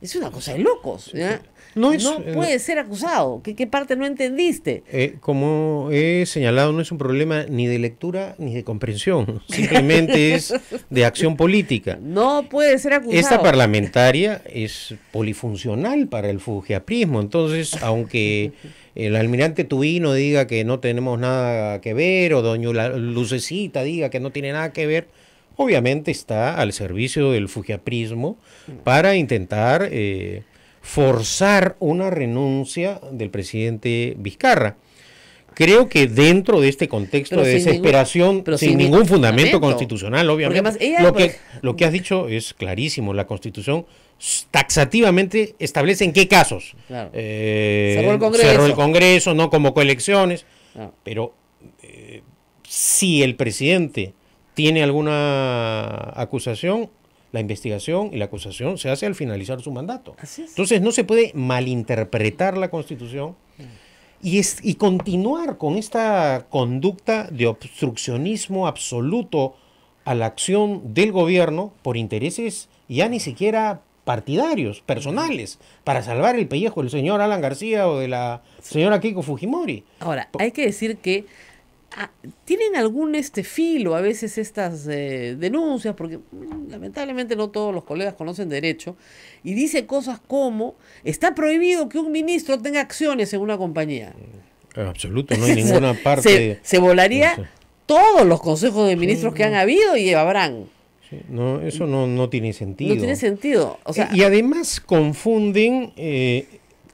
Es una cosa de locos, ¿ya? No puede ser acusado. ¿Qué parte no entendiste? Como he señalado, no es un problema ni de lectura ni de comprensión. Simplemente es de acción política. No puede ser acusado. Esta parlamentaria es polifuncional para el fujiaprismo. Entonces, aunque el almirante Tubino diga que no tenemos nada que ver, o doña Lucecita diga que no tiene nada que ver, obviamente está al servicio del fujiaprismo para intentar forzar una renuncia del presidente Vizcarra. Creo que dentro de este contexto de desesperación, sin ningún fundamento constitucional, obviamente, lo que has dicho es clarísimo. La Constitución taxativamente establece en qué casos. Claro. Cerró el Congreso, no convocó elecciones, pero si el presidente tiene alguna acusación, la investigación y la acusación se hace al finalizar su mandato. Así es. Entonces no se puede malinterpretar la Constitución y continuar con esta conducta de obstruccionismo absoluto a la acción del gobierno por intereses ya ni siquiera partidarios, personales, para salvar el pellejo del señor Alan García o de la señora Keiko Fujimori. Ahora, hay que decir que tienen algún filo a veces estas denuncias, porque lamentablemente no todos los colegas conocen derecho, y dice cosas como, está prohibido que un ministro tenga acciones en una compañía. En absoluto, no hay ninguna parte... Se volaría todos los consejos de ministros que han habido y habrán. Sí, no, eso no tiene sentido. No tiene sentido. O sea, y además confunden...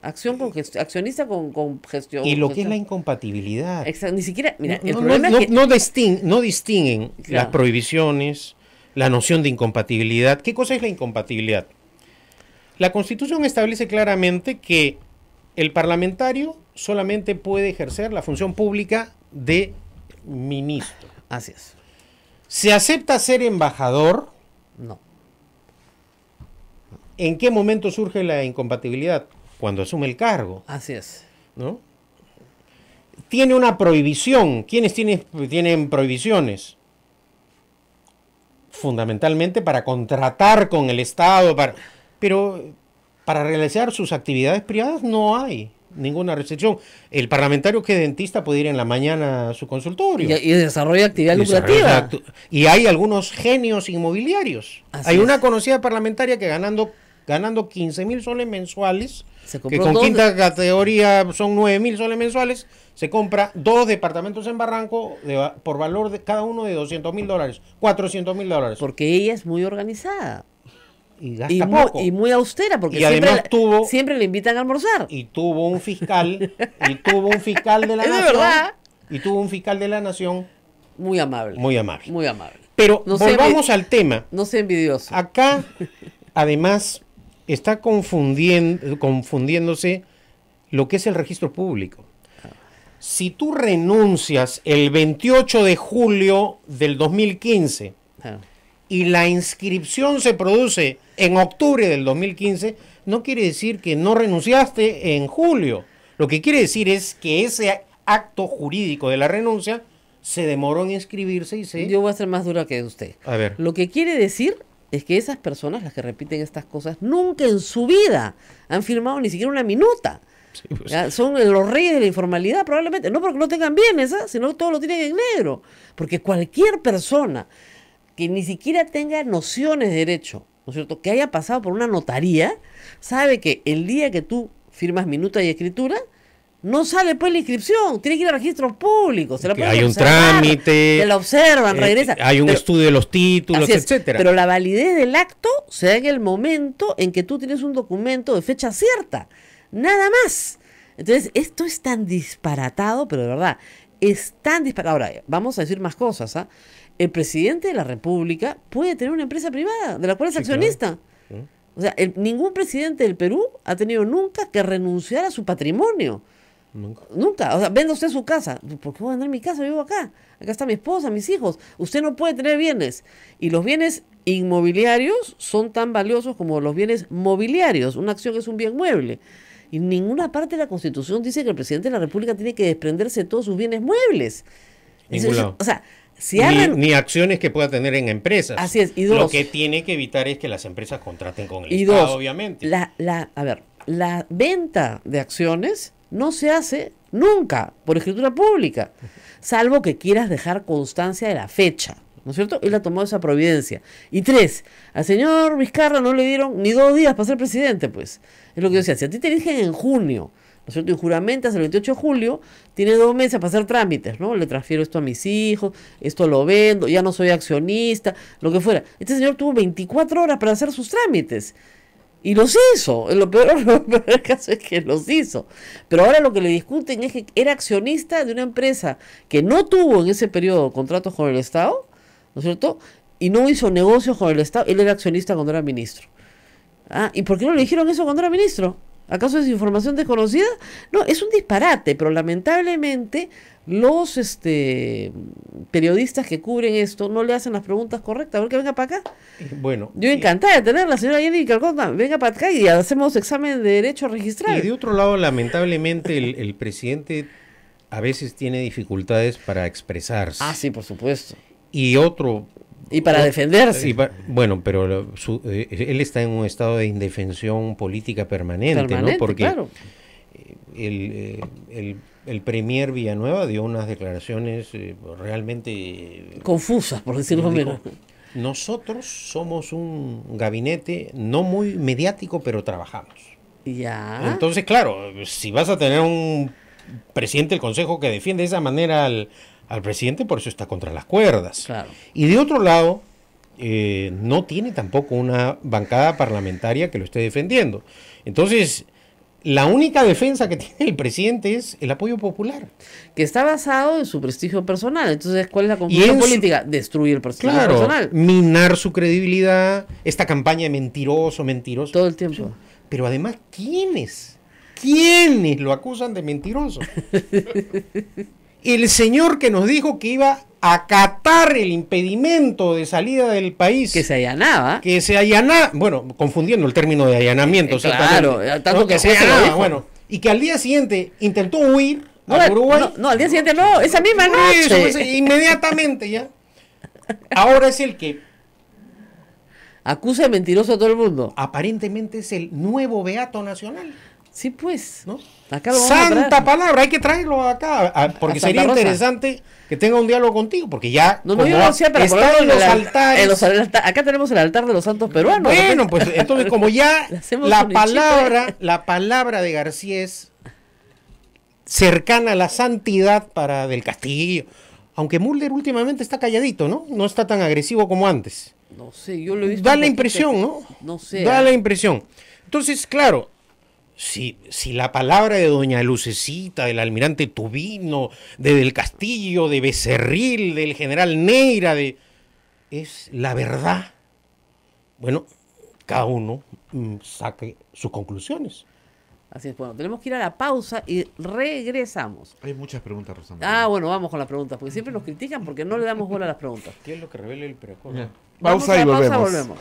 accionista con gestión. Y lo que es la incompatibilidad. Exacto, ni siquiera, mira, el No, problema no, es que... no distinguen Claro. las prohibiciones, la noción de incompatibilidad. ¿Qué cosa es la incompatibilidad? La Constitución establece claramente que el parlamentario solamente puede ejercer la función pública de ministro. Así es. ¿Se acepta ser embajador? No. ¿En qué momento surge la incompatibilidad? Cuando asume el cargo, Así es. ¿no? Tiene una prohibición. ¿Quiénes tienen prohibiciones? Fundamentalmente para contratar con el Estado, pero para realizar sus actividades privadas no hay ninguna restricción. El parlamentario que es dentista puede ir en la mañana a su consultorio. Y desarrolla actividad lucrativa. Y hay algunos genios inmobiliarios. Así Hay es. una conocida parlamentaria que ganando 15.000 soles mensuales, Se que compró con dos quinta categoría son 9.000 soles mensuales, se compra 2 departamentos en Barranco por valor de cada uno de $200.000, $400.000. Porque ella es muy organizada. Y gasta poco. Y muy austera, porque Y además siempre le invitan a almorzar. Y tuvo un fiscal, de la Es de nación. verdad. Y tuvo un fiscal de la nación Muy amable. muy amable. Muy amable. Pero No sea volvamos al tema. No sea envidioso. Acá, además, está confundiéndose lo que es el registro público. Si tú renuncias el 28 de julio del 2015 Claro. y la inscripción se produce en octubre del 2015, no quiere decir que no renunciaste en julio. Lo que quiere decir es que ese acto jurídico de la renuncia se demoró en inscribirse y se... Yo voy a ser más dura que usted. A ver. Lo que quiere decir es que esas personas, las que repiten estas cosas, nunca en su vida han firmado ni siquiera una minuta. Sí, pues. ¿Ya? Son los reyes de la informalidad probablemente, no porque no tengan bienes, sino que todo lo tienen en negro. Porque cualquier persona que ni siquiera tenga nociones de derecho, ¿no es cierto?, que haya pasado por una notaría, sabe que el día que tú firmas minuta y escritura, no sale pues la inscripción, tiene que ir a registros públicos, se la Que pueden hay un observar, trámite, se la observan, regresa. hay un Pero- estudio de los títulos, Así es, etcétera. pero la validez del acto se da en el momento en que tú tienes un documento de fecha cierta, nada más. Entonces, esto es tan disparatado, pero de verdad, es tan disparatado. Ahora, vamos a decir más cosas, ¿ah? El presidente de la República puede tener una empresa privada, de la cual es Sí, accionista. claro. O sea, ningún presidente del Perú ha tenido nunca que renunciar a su patrimonio. Nunca. Nunca. O sea, venda usted su casa. ¿Por qué voy a vender mi casa? Yo vivo acá. Acá está mi esposa, mis hijos. Usted no puede tener bienes. Y los bienes inmobiliarios son tan valiosos como los bienes mobiliarios. Una acción es un bien mueble. Y ninguna parte de la Constitución dice que el presidente de la República tiene que desprenderse de todos sus bienes muebles. Ningún lado. O sea, si hagan... Ni acciones que pueda tener en empresas. Así es. Y dos, lo que tiene que evitar es que las empresas contraten con el y Estado, dos, obviamente. a ver, la venta de acciones no se hace nunca por escritura pública, salvo que quieras dejar constancia de la fecha, ¿no es cierto? Él ha tomado esa providencia. Y tres, al señor Vizcarra no le dieron ni 2 días para ser presidente, pues. Es lo que yo decía, si a ti te eligen en junio, ¿no es cierto? Y juramentas el 28 de julio, tiene 2 meses para hacer trámites, ¿no? Le transfiero esto a mis hijos, esto lo vendo, ya no soy accionista, lo que fuera. Este señor tuvo 24 horas para hacer sus trámites. Y los hizo. Lo peor del caso es que los hizo. Pero ahora lo que le discuten es que era accionista de una empresa que no tuvo en ese periodo contratos con el Estado, ¿no es cierto? Y no hizo negocios con el Estado. Él era accionista cuando era ministro. Ah, ¿y por qué no le dijeron eso cuando era ministro? ¿Acaso es información desconocida? No, es un disparate, pero lamentablemente los periodistas que cubren esto no le hacen las preguntas correctas. A ver, que venga para acá. Bueno, Yo encantada de tener la señora Jenny Calcota, venga para acá y hacemos examen de derecho registral. y de otro lado, lamentablemente, el presidente a veces tiene dificultades para expresarse. Ah, sí, por supuesto. Y otro... Y para defenderse. Bueno, pero él está en un estado de indefensión política permanente, ¿no? Porque claro. el premier Villanueva dio unas declaraciones realmente Confusas, por decirlo dijo, menos. nosotros somos un gabinete no muy mediático, pero trabajamos. Ya. Entonces, claro, si vas a tener un presidente del Consejo que defiende de esa manera al presidente, por eso está contra las cuerdas. Claro. Y de otro lado, no tiene tampoco una bancada parlamentaria que lo esté defendiendo. Entonces, la única defensa que tiene el presidente es el apoyo popular. Que está basado en su prestigio personal. Entonces, ¿cuál es la conclusión política? Destruir el prestigio personal. Minar su credibilidad, esta campaña de mentiroso. Todo el tiempo. Pero además, ¿quiénes lo acusan de mentiroso? El señor que nos dijo que iba a acatar el impedimento de salida del país. Que se allanaba. Bueno, confundiendo el término de allanamiento. Claro, tanto que se allanaba, bueno. Y que al día siguiente intentó huir a Uruguay. No, al día siguiente no, esa misma noche. Inmediatamente ya. Ahora es el que acusa de mentiroso a todo el mundo. Aparentemente es el nuevo beato nacional. Sí, pues. ¿No? Acá lo vamos a Santa traer. palabra, hay que traerlo acá, porque sería interesante que tenga un diálogo contigo, porque ya No, yo lo decía para está en los altares. Acá tenemos el altar de los santos peruanos. Bueno, pues entonces como ya la palabra de García es cercana a la santidad para Del Castillo, aunque Mulder últimamente está calladito, ¿no? No está tan agresivo como antes. No sé, yo lo he visto. Da la impresión, ¿no? No sé. Da la impresión. Entonces, claro, si la palabra de doña Lucecita, del almirante Tubino, de Del Castillo, de Becerril, del general Neira, es la verdad, bueno, cada uno saque sus conclusiones. Así es, bueno, tenemos que ir a la pausa y regresamos. Hay muchas preguntas, Rosa. Bueno, vamos con las preguntas, porque siempre nos critican porque no le damos bola a las preguntas. ¿Qué es lo que revela el preacuerdo? Pausa y volvemos.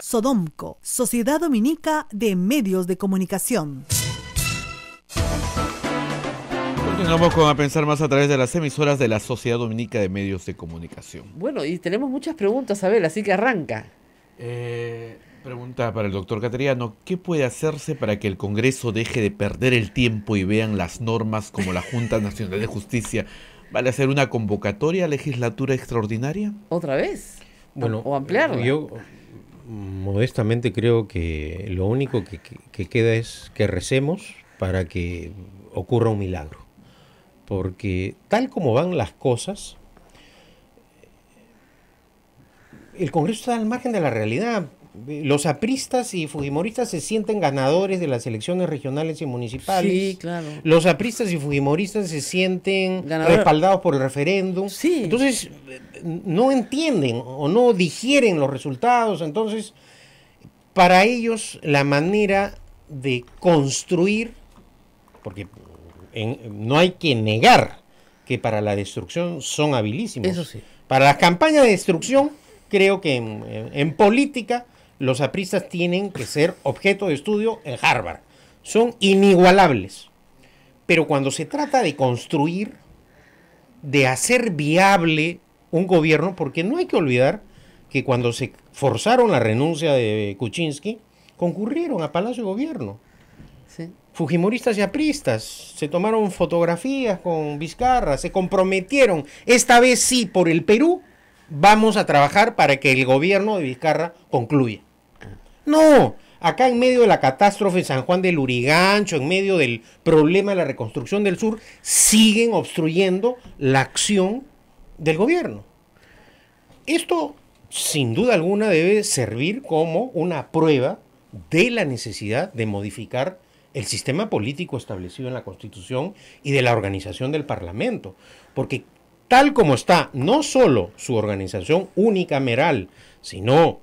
Sodomco, Sociedad Dominica de Medios de Comunicación. Continuamos con A Pensar Más a través de las emisoras de la Sociedad Dominica de Medios de Comunicación. Bueno, y tenemos muchas preguntas, Abel, así que arranca. Pregunta para el doctor Cateriano, ¿qué puede hacerse para que el Congreso deje de perder el tiempo y vean las normas como la Junta Nacional de Justicia? ¿Vale hacer una convocatoria a legislatura extraordinaria? ¿Otra vez? Bueno, o ampliarla. Yo modestamente creo que lo único que queda es que recemos para que ocurra un milagro. Porque tal como van las cosas, el Congreso está al margen de la realidad. Los apristas y fujimoristas se sienten ganadores de las elecciones regionales y municipales. Sí, claro. Los apristas y fujimoristas se sienten respaldados por el referéndum. Sí. Entonces, no entienden o no digieren los resultados. Entonces, para ellos, la manera de construir, porque no hay que negar que para la destrucción son habilísimos. Eso sí. Para las campañas de destrucción, creo que en política los apristas tienen que ser objeto de estudio en Harvard. Son inigualables. Pero cuando se trata de construir, de hacer viable un gobierno, porque no hay que olvidar que cuando se forzaron la renuncia de Kuczynski, concurrieron a Palacio de Gobierno. Sí. Fujimoristas y apristas se tomaron fotografías con Vizcarra, se comprometieron. Esta vez sí, por el Perú, vamos a trabajar para que el gobierno de Vizcarra concluya. No, acá en medio de la catástrofe en San Juan del Lurigancho, en medio del problema de la reconstrucción del sur, siguen obstruyendo la acción del gobierno. Esto, sin duda alguna, debe servir como una prueba de la necesidad de modificar el sistema político establecido en la Constitución y de la organización del Parlamento. Porque tal como está, no solo su organización unicameral, sino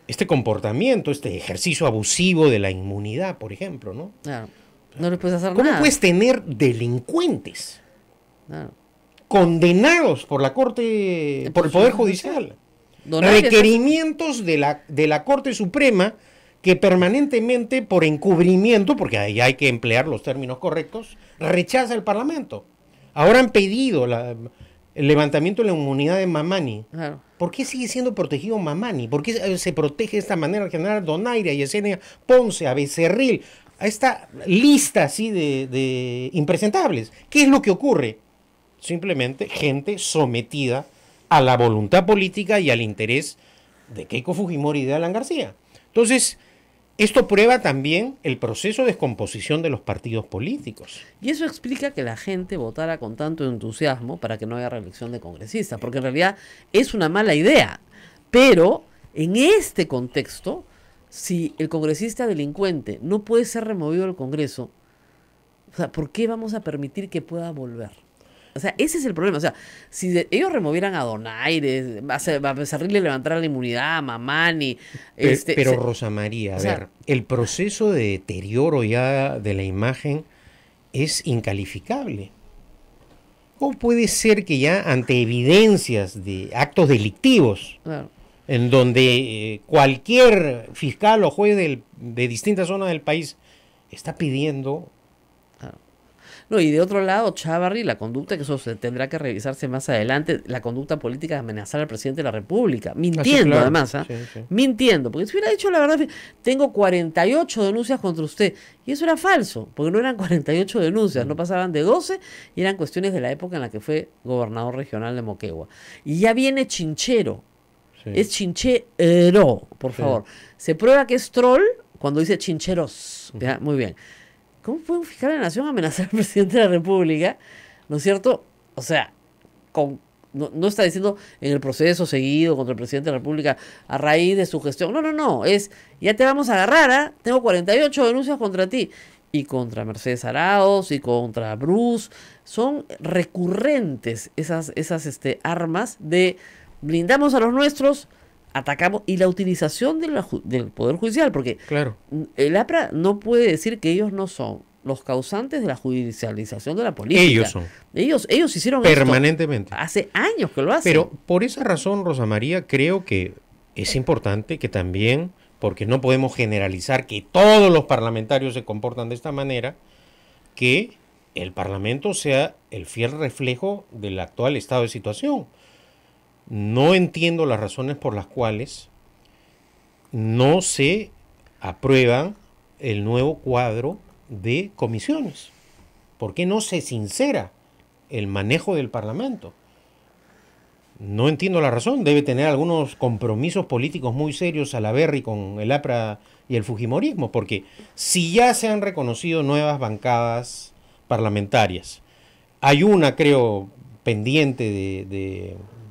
este comportamiento, este ejercicio abusivo de la inmunidad, por ejemplo, ¿no? Claro. No le puedes hacer ¿Cómo nada. puedes tener delincuentes Claro. condenados por la Corte, por el Poder Judicial? Donaires, Requerimientos de la Corte Suprema que permanentemente, por encubrimiento, porque ahí hay que emplear los términos correctos, rechaza el Parlamento. Ahora han pedido el levantamiento de la inmunidad de Mamani. Claro. ¿Por qué sigue siendo protegido Mamani? ¿Por qué se protege de esta manera al general Donaire, a Yesenia Ponce, a Becerril, a esta lista así de impresentables? ¿Qué es lo que ocurre? Simplemente gente sometida a la voluntad política y al interés de Keiko Fujimori y de Alan García. Entonces, esto prueba también el proceso de descomposición de los partidos políticos. Y eso explica que la gente votara con tanto entusiasmo para que no haya reelección de congresistas, porque en realidad es una mala idea. Pero en este contexto, si el congresista delincuente no puede ser removido del Congreso, o sea, ¿por qué vamos a permitir que pueda volver? O sea, ese es el problema. O sea, si ellos removieran a Donaire, a Becerril le levantaran la inmunidad, a Mamani... Pero Rosa María, a ver, el proceso de deterioro ya de la imagen es incalificable. ¿Cómo puede ser que ya ante evidencias de actos delictivos, Claro. en donde cualquier fiscal o juez de distintas zonas del país está pidiendo... No, y de otro lado, Chávarri, la conducta, que eso se tendrá que revisarse más adelante, la conducta política de amenazar al presidente de la República, mintiendo claro. además, ¿ah? Sí, sí. Mintiendo, porque si hubiera dicho la verdad, tengo 48 denuncias contra usted, y eso era falso, porque no eran 48 denuncias, no pasaban de 12, y eran cuestiones de la época en la que fue gobernador regional de Moquegua. Y ya viene Chinchero, Sí. es Chinchero, por Sí. favor. Se prueba que es troll cuando dice Chincheros, ¿ya? Muy bien. ¿Cómo puede un fiscal de la nación amenazar al presidente de la República? ¿No es cierto? O sea, no está diciendo en el proceso seguido contra el presidente de la República a raíz de su gestión. No. Es, ya te vamos a agarrar, ¿ah? Tengo 48 denuncias contra ti. Y contra Mercedes Arauz y contra Bruce. Son recurrentes esas armas de blindamos a los nuestros, atacamos, y la utilización del Poder Judicial, porque Claro. el APRA no puede decir que ellos no son los causantes de la judicialización de la política. Ellos son. Ellos hicieron Permanentemente. esto hace años que lo hacen. Pero por esa razón, Rosa María, creo que es importante que también, porque no podemos generalizar que todos los parlamentarios se comportan de esta manera, que el Parlamento sea el fiel reflejo del actual estado de situación. No entiendo las razones por las cuales no se aprueba el nuevo cuadro de comisiones. ¿Por qué no se sincera el manejo del Parlamento? No entiendo la razón. Debe tener algunos compromisos políticos muy serios Salaverry con el APRA y el fujimorismo, porque si ya se han reconocido nuevas bancadas parlamentarias, hay una, creo, pendiente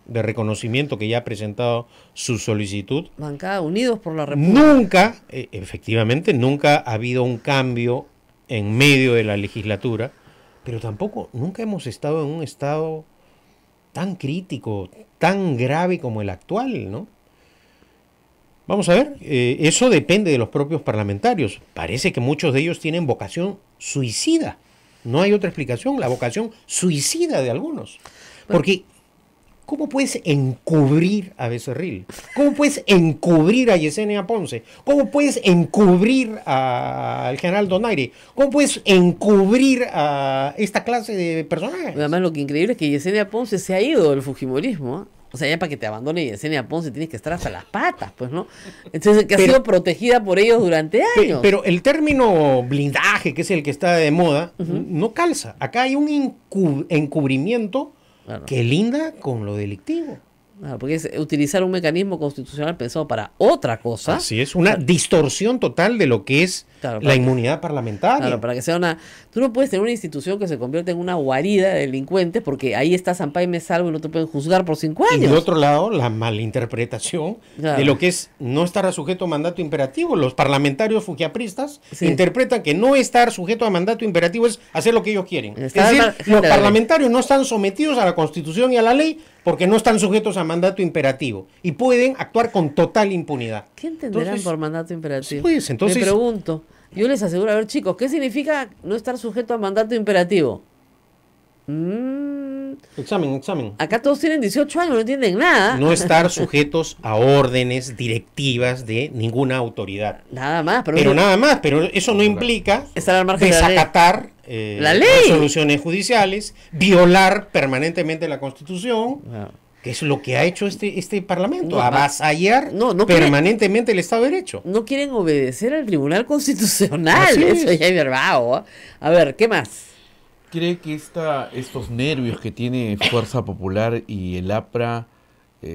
de reconocimiento que ya ha presentado su solicitud. Bancada Unidos por la República. Nunca, efectivamente, nunca ha habido un cambio en medio de la legislatura, pero tampoco, nunca hemos estado en un estado tan crítico, tan grave como el actual, ¿no? Vamos a ver, eso depende de los propios parlamentarios. Parece que muchos de ellos tienen vocación suicida. No hay otra explicación, la vocación suicida de algunos. Porque ¿Cómo puedes encubrir a Becerril? ¿Cómo puedes encubrir a Yesenia Ponce? ¿Cómo puedes encubrir al general Donaire? ¿Cómo puedes encubrir a esta clase de personajes? Además, lo que increíble es que Yesenia Ponce se ha ido del fujimorismo, ¿eh? O sea, ya para que te abandone Yesenia Ponce tienes que estar hasta las patas, pues, ¿no? Entonces, que ha sido protegida por ellos durante años. Pero el término blindaje, que es el que está de moda, no calza. Acá hay un encubrimiento que linda con lo delictivo. Claro, porque es utilizar un mecanismo constitucional pensado para otra cosa. Así es, una distorsión total de lo que es la inmunidad parlamentaria. Claro, para que sea una... Tú no puedes tener una institución que se convierta en una guarida de delincuentes porque ahí está Sampaio y me salvo y no te pueden juzgar por 5 años. Y de otro lado, la malinterpretación de lo que es no estar sujeto a mandato imperativo. Los parlamentarios fujiapristas interpretan que no estar sujeto a mandato imperativo es hacer lo que ellos quieren. Es decir, los parlamentarios no están sometidos a la Constitución y a la ley porque no están sujetos a mandato imperativo y pueden actuar con total impunidad. ¿Qué entenderán por mandato imperativo? Pues, entonces, me pregunto, yo les aseguro, a ver chicos, ¿qué significa no estar sujeto a mandato imperativo? Examen. Acá todos tienen 18 años, no entienden nada. No estar sujetos a órdenes, directivas de ninguna autoridad. Nada más. Pero nada más, pero eso no implica estar al margen desacatar la ley. Resoluciones judiciales, violar permanentemente la Constitución, que es lo que ha hecho este Parlamento, avasallar permanentemente el Estado de Derecho. No quieren obedecer al Tribunal Constitucional, eso ya es verbado. A ver, ¿qué más? ¿Cree que estos nervios que tiene Fuerza Popular y el APRA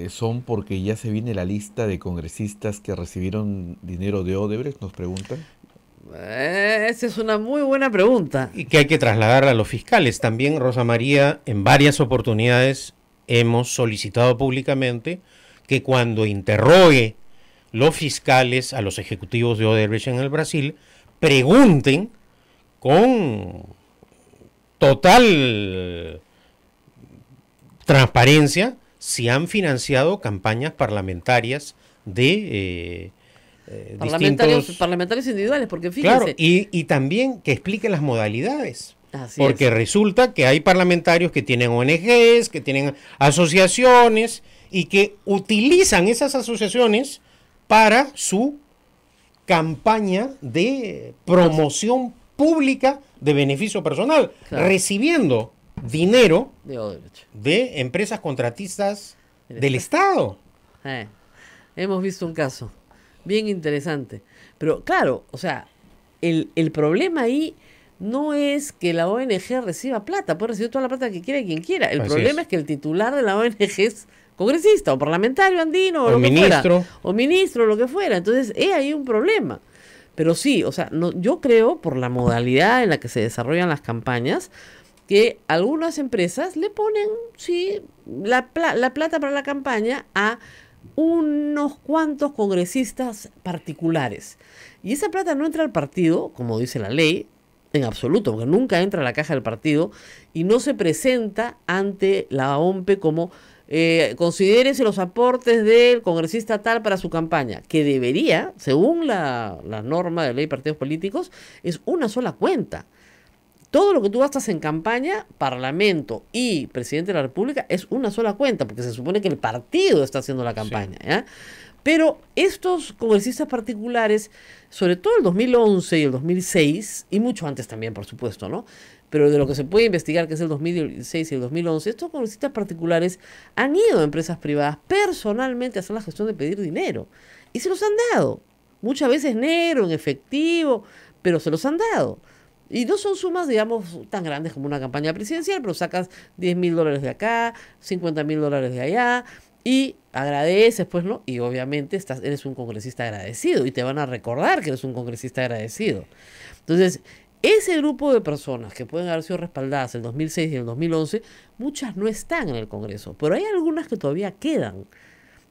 son porque ya se viene la lista de congresistas que recibieron dinero de Odebrecht? Nos preguntan. Esa es una muy buena pregunta. Y que hay que trasladarla a los fiscales. También, Rosa María, en varias oportunidades hemos solicitado públicamente que cuando interrogue los fiscales a los ejecutivos de Odebrecht en el Brasil, pregunten con total transparencia si han financiado campañas parlamentarias de parlamentarios individuales, porque fíjense. Claro, y también que expliquen las modalidades. Porque resulta que hay parlamentarios que tienen ONGs, que tienen asociaciones y que utilizan esas asociaciones para su campaña de promoción pública de beneficio personal, recibiendo dinero de empresas contratistas del Estado. Hemos visto un caso bien interesante. Pero claro, o sea, el problema ahí no es que la ONG reciba plata, puede recibir toda la plata que quiera quien quiera. El problema es que el titular de la ONG es congresista o parlamentario andino o lo ministro. Que fuera, o ministro, lo que fuera. Entonces, hay un problema. Pero sí, o sea, yo creo, por la modalidad en la que se desarrollan las campañas, que algunas empresas le ponen, la plata para la campaña a unos cuantos congresistas particulares. Y esa plata no entra al partido, como dice la ley, en absoluto, porque nunca entra a la caja del partido y no se presenta ante la OMPE como considérense los aportes del congresista tal para su campaña, que debería, según la norma de ley de partidos políticos, es una sola cuenta. Todo lo que tú gastas en campaña, Parlamento y Presidente de la República es una sola cuenta, porque se supone que el partido está haciendo la campaña, ¿ya? Pero estos congresistas particulares, sobre todo el 2011 y el 2006, y mucho antes también, por supuesto, ¿no? Pero de lo que se puede investigar, que es el 2006 y el 2011, estos congresistas particulares han ido a empresas privadas personalmente a hacer la gestión de pedir dinero. Y se los han dado. Muchas veces negro, en efectivo, pero se los han dado. Y no son sumas, digamos, tan grandes como una campaña presidencial, pero sacas $10,000 de acá, $50,000 de allá, y agradeces, pues, ¿no? Y obviamente eres un congresista agradecido y te van a recordar que eres un congresista agradecido. Entonces, ese grupo de personas que pueden haber sido respaldadas en el 2006 y en el 2011, muchas no están en el Congreso, pero hay algunas que todavía quedan.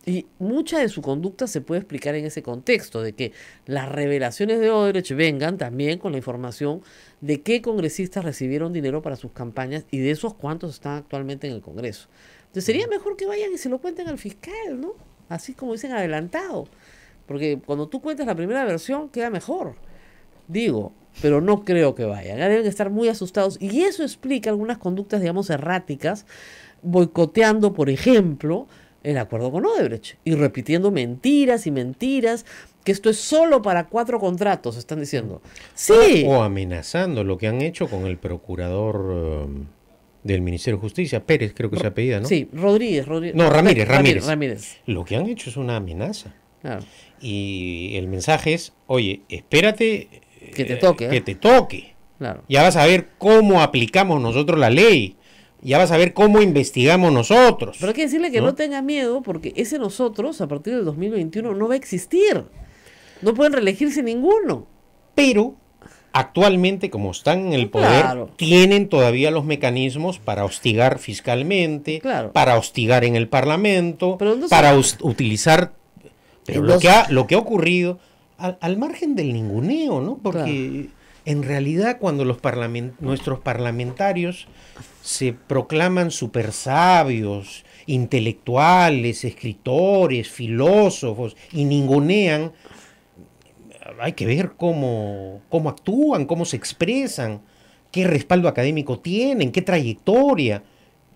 Y mucha de su conducta se puede explicar en ese contexto, de que las revelaciones de Odebrecht vengan también con la información de qué congresistas recibieron dinero para sus campañas y de esos cuántos están actualmente en el Congreso. Entonces sería mejor que vayan y se lo cuenten al fiscal, ¿no? Así como dicen, adelantado. Porque cuando tú cuentas la primera versión, queda mejor. Digo, pero no creo que vayan. Deben estar muy asustados y eso explica algunas conductas, digamos, erráticas, boicoteando, por ejemplo, el acuerdo con Odebrecht y repitiendo mentiras y mentiras, que esto es solo para 4 contratos, están diciendo. Sí. O amenazando lo que han hecho con el procurador del Ministerio de Justicia, Pérez, creo que se apellida, ¿no? Sí, Rodríguez. No, Ramírez. Ramírez. Lo que han hecho es una amenaza. Claro. Y el mensaje es, oye, espérate Que te toque. que te toque. Claro. Ya vas a ver cómo aplicamos nosotros la ley. Ya vas a ver cómo investigamos nosotros. Pero hay que decirle que no tenga miedo, porque ese nosotros, a partir del 2021, no va a existir. No pueden reelegirse ninguno. Pero actualmente, como están en el poder, Claro. tienen todavía los mecanismos para hostigar fiscalmente, Claro. para hostigar en el Parlamento, Pero entonces- para utilizar... Pero Entonces- lo que ha ocurrido, al margen del ninguneo, ¿no? Porque en realidad cuando nuestros parlamentarios se proclaman super sabios, intelectuales, escritores, filósofos, y ningunean, hay que ver cómo actúan, cómo se expresan, qué respaldo académico tienen, qué trayectoria.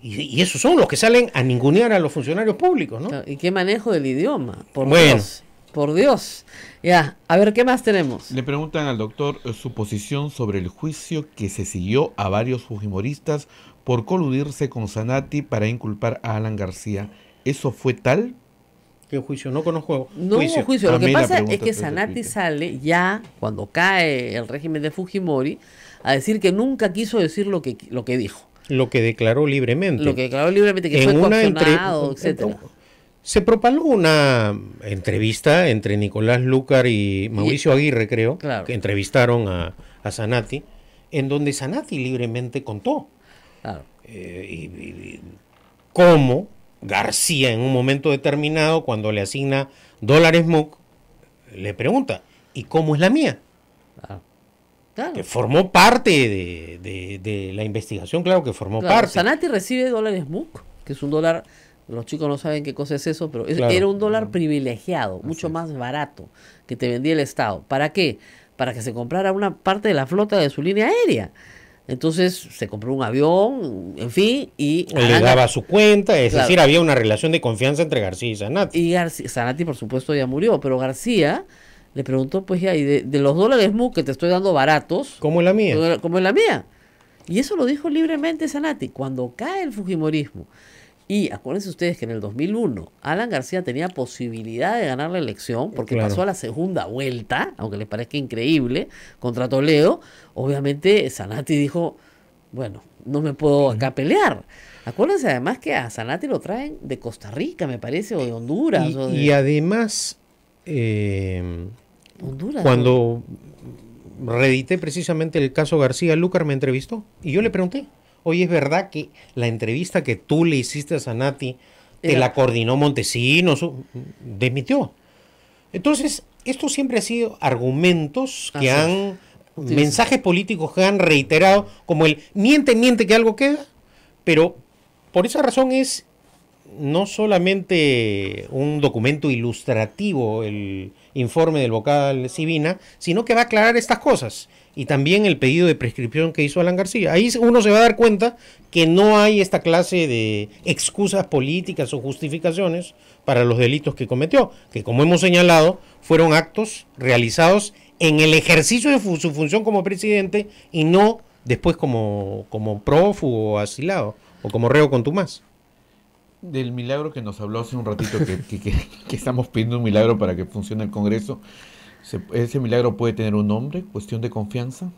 Y esos son los que salen a ningunear a los funcionarios públicos, ¿no? Claro, ¿y qué manejo del idioma? Por Bueno. Dios. Por Dios. Ya, a ver, ¿qué más tenemos? Le preguntan al doctor su posición sobre el juicio que se siguió a varios fujimoristas por coludirse con Sanati para inculpar a Alan García. ¿Eso fue tal? ¿Qué juicio? No conozco No hubo juicio. Lo A que mí la pasa pregunta es que se Sanati repite. sale ya, cuando cae el régimen de Fujimori, a decir que nunca quiso decir lo que dijo. Lo que declaró libremente. Lo que declaró libremente, que fue coaccionado, etcétera. Se propaló una entrevista entre Nicolás Lúcar y Mauricio Aguirre, creo, Claro. que entrevistaron a Sanati, en donde Sanati libremente contó Claro. cómo García, en un momento determinado, cuando le asigna dólares MUC, le pregunta, ¿y cómo es la mía? Claro. Que formó parte de la investigación, claro que formó Claro, parte. Sanati recibe dólares MUC, que es un dólar, los chicos no saben qué cosa es eso, pero Claro. era un dólar privilegiado, mucho más barato que te vendía el Estado. ¿Para qué? Para que se comprara una parte de la flota de su línea aérea. Entonces se compró un avión, en fin, y Le daba su cuenta, es Claro. decir, había una relación de confianza entre García y Sanati. Y Sanati, por supuesto, ya murió, pero García le preguntó, pues ya, y de los dólares MUC que te estoy dando baratos, ¿Cómo es la mía? como es la mía. Y eso lo dijo libremente Sanati. Cuando cae el fujimorismo, y acuérdense ustedes que en el 2001 Alan García tenía posibilidad de ganar la elección, porque Claro. pasó a la segunda vuelta, aunque les parezca increíble, contra Toledo, obviamente Sanati dijo, bueno, no me puedo acá pelear. Acuérdense además que a Sanati lo traen de Costa Rica, me parece, o de Honduras. o de Y además, Honduras. cuando reedité precisamente el caso García, Lúcar me entrevistó y yo le pregunté, oye, ¿es verdad que la entrevista que tú le hiciste a Sanati te Era- la coordinó Montesinos? Desmintió. Entonces, esto siempre ha sido argumentos que Así han, Utilizan. mensajes políticos que han reiterado como el miente que algo queda, pero por esa razón es no solamente un documento ilustrativo el informe del vocal Sibina, sino que va a aclarar estas cosas. Y también el pedido de prescripción que hizo Alan García. Ahí uno se va a dar cuenta que no hay esta clase de excusas políticas o justificaciones para los delitos que cometió, que como hemos señalado, fueron actos realizados en el ejercicio de su función como presidente y no después como prófugo o asilado o como reo contumaz. Del milagro que nos habló hace un ratito, que estamos pidiendo un milagro para que funcione el Congreso. ¿Ese milagro puede tener un nombre? ¿Cuestión de confianza?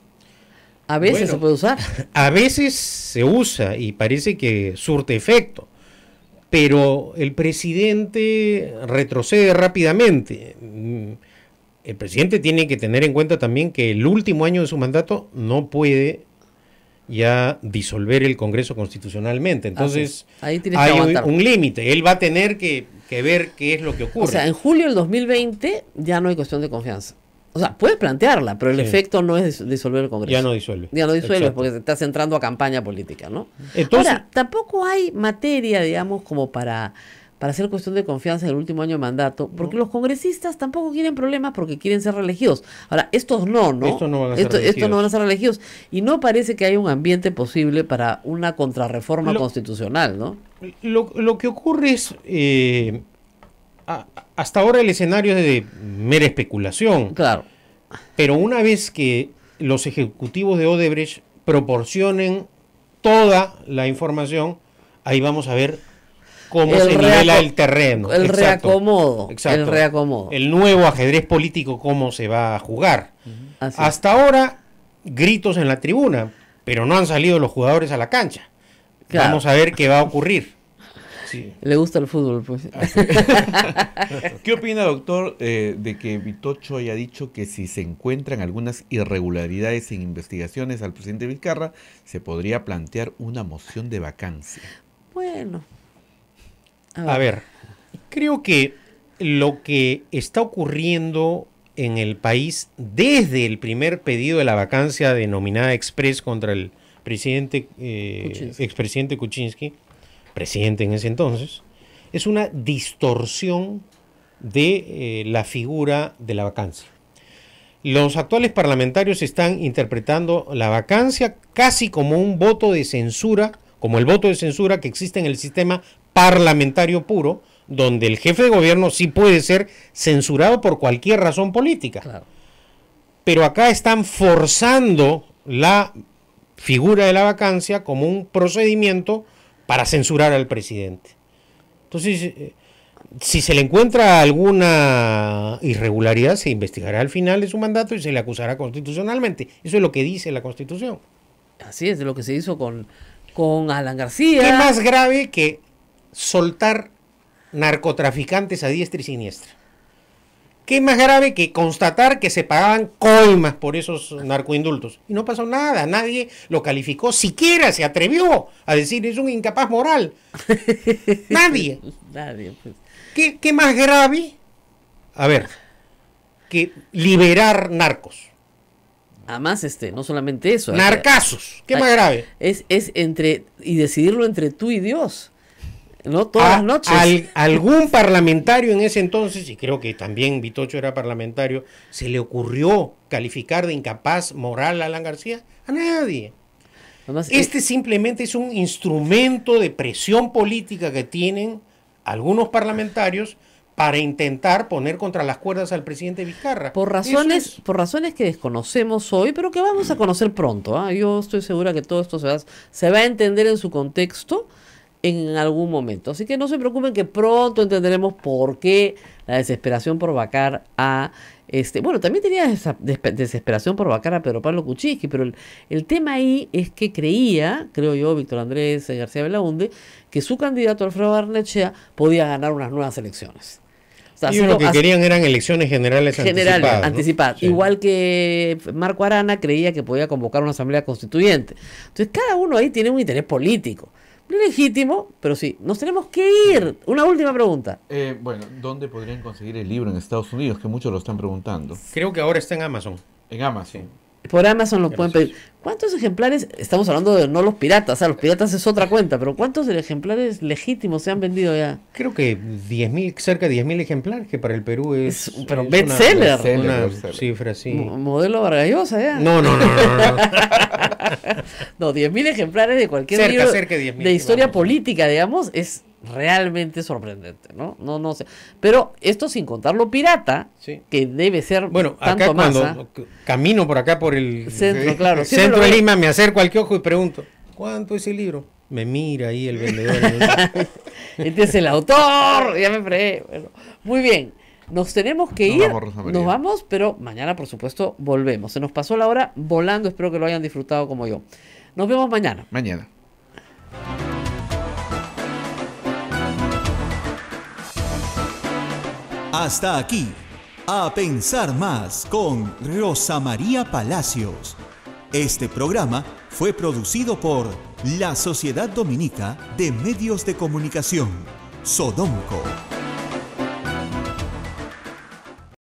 A veces Bueno. se puede usar. A veces se usa y parece que surte efecto, pero el presidente retrocede rápidamente. El presidente tiene que tener en cuenta también que el último año de su mandato no puede ya disolver el Congreso constitucionalmente. Entonces Ahí tienes que hay aguantar. un límite. Él va a tener que ver qué es lo que ocurre. O sea, en julio del 2020 ya no hay cuestión de confianza. O sea, puedes plantearla, pero el Sí. efecto no es disolver el Congreso. ya no disuelve. Ya no disuelves Exacto. porque te estás entrando a campaña política, ¿no? Entonces, Ahora, tampoco hay materia, digamos, como para para hacer cuestión de confianza en el último año de mandato, porque los congresistas tampoco quieren problemas porque quieren ser reelegidos. Ahora, estos no. Estos no van a ser reelegidos. Estos no van a ser reelegidos. Y no parece que haya un ambiente posible para una contrarreforma constitucional, ¿no? Lo que ocurre es, hasta ahora el escenario es de mera especulación. Claro. Pero una vez que los ejecutivos de Odebrecht proporcionen toda la información, ahí vamos a ver cómo se nivela el terreno. El reacomodo. Exacto. El reacomodo. El nuevo ajedrez político, cómo se va a jugar. Hasta ahora, gritos en la tribuna, pero no han salido los jugadores a la cancha. Claro. Vamos a ver qué va a ocurrir. Sí. Le gusta el fútbol, pues. ¿Qué opina, doctor, de que Vitocho haya dicho que si se encuentran algunas irregularidades en investigaciones al presidente Vizcarra, se podría plantear una moción de vacancia? Bueno. A ver, creo que lo que está ocurriendo en el país desde el primer pedido de la vacancia denominada express contra el presidente, expresidente Kuczynski, presidente en ese entonces, es una distorsión de la figura de la vacancia. Los actuales parlamentarios están interpretando la vacancia casi como un voto de censura, como el voto de censura que existe en el sistema parlamentario puro, donde el jefe de gobierno sí puede ser censurado por cualquier razón política. Claro. Pero acá están forzando la figura de la vacancia como un procedimiento para censurar al presidente. Entonces, si se le encuentra alguna irregularidad, se investigará al final de su mandato y se le acusará constitucionalmente. Eso es lo que dice la Constitución. Así es, de lo que se hizo con Alan García. ¿Qué más grave que soltar narcotraficantes a diestra y siniestra? ¿Qué más grave que constatar que se pagaban coimas por esos narcoindultos? Y no pasó nada, nadie lo calificó, siquiera se atrevió a decir es un incapaz moral. Nadie. Nadie, pues. ¿Qué más grave? A ver, que liberar narcos. Además, no solamente eso. Narcazos. ¿Qué más grave? Es y decidirlo entre tú y Dios. ¿No? Todas las noches. Algún parlamentario en ese entonces, y creo que también Vitocho era parlamentario, ¿se le ocurrió calificar de incapaz moral a Alan García? A nadie. Además, simplemente es un instrumento de presión política que tienen algunos parlamentarios para intentar poner contra las cuerdas al presidente Vizcarra. Por razones que desconocemos hoy, pero que vamos a conocer pronto. ¿Eh? Yo estoy segura que todo esto se va a entender en su contexto en algún momento. Así que no se preocupen, que pronto entenderemos por qué la desesperación por vacar a bueno, también tenía esa desesperación por vacar a Pedro Pablo Kuczynski, pero el tema ahí es que creo yo, Víctor Andrés García Belaunde, que su candidato Alfredo Barnechea podía ganar unas nuevas elecciones. O sea, y lo que querían eran elecciones generales anticipadas. ¿no? Sí. Igual que Marco Arana creía que podía convocar una asamblea constituyente. Entonces cada uno ahí tiene un interés político. Legítimo, pero sí, nos tenemos que ir. Una última pregunta. Bueno, ¿dónde podrían conseguir el libro en Estados Unidos? Que muchos lo están preguntando. Creo que ahora está en Amazon. En Amazon. Por Amazon lo pueden pedir. ¿Cuántos ejemplares? Estamos hablando de no los piratas, o sea, los piratas es otra cuenta, pero ¿cuántos ejemplares legítimos se han vendido ya? Creo que 10.000, cerca de 10.000 ejemplares, que para el Perú es pero bestseller. Una cifra así. Modelo Vargallosa ya. No. No, 10.000 ejemplares de cualquier libro de historia política, digamos, es realmente sorprendente, ¿no? No sé. Pero esto sin contar lo pirata, sí, que debe ser bueno, tanto acá cuando camino por acá por el centro, claro, centro de Lima, me acerco al kiosco y pregunto, ¿cuánto es el libro? Me mira ahí el vendedor. Este es el autor, ya me fregué. Bueno, muy bien. Nos tenemos que ir, nos vamos, pero mañana, por supuesto, volvemos. Se nos pasó la hora volando, espero que lo hayan disfrutado como yo. Nos vemos mañana. Mañana. Hasta aquí, A Pensar Más con Rosa María Palacios. Este programa fue producido por la Sociedad Dominica de Medios de Comunicación, Sodomco.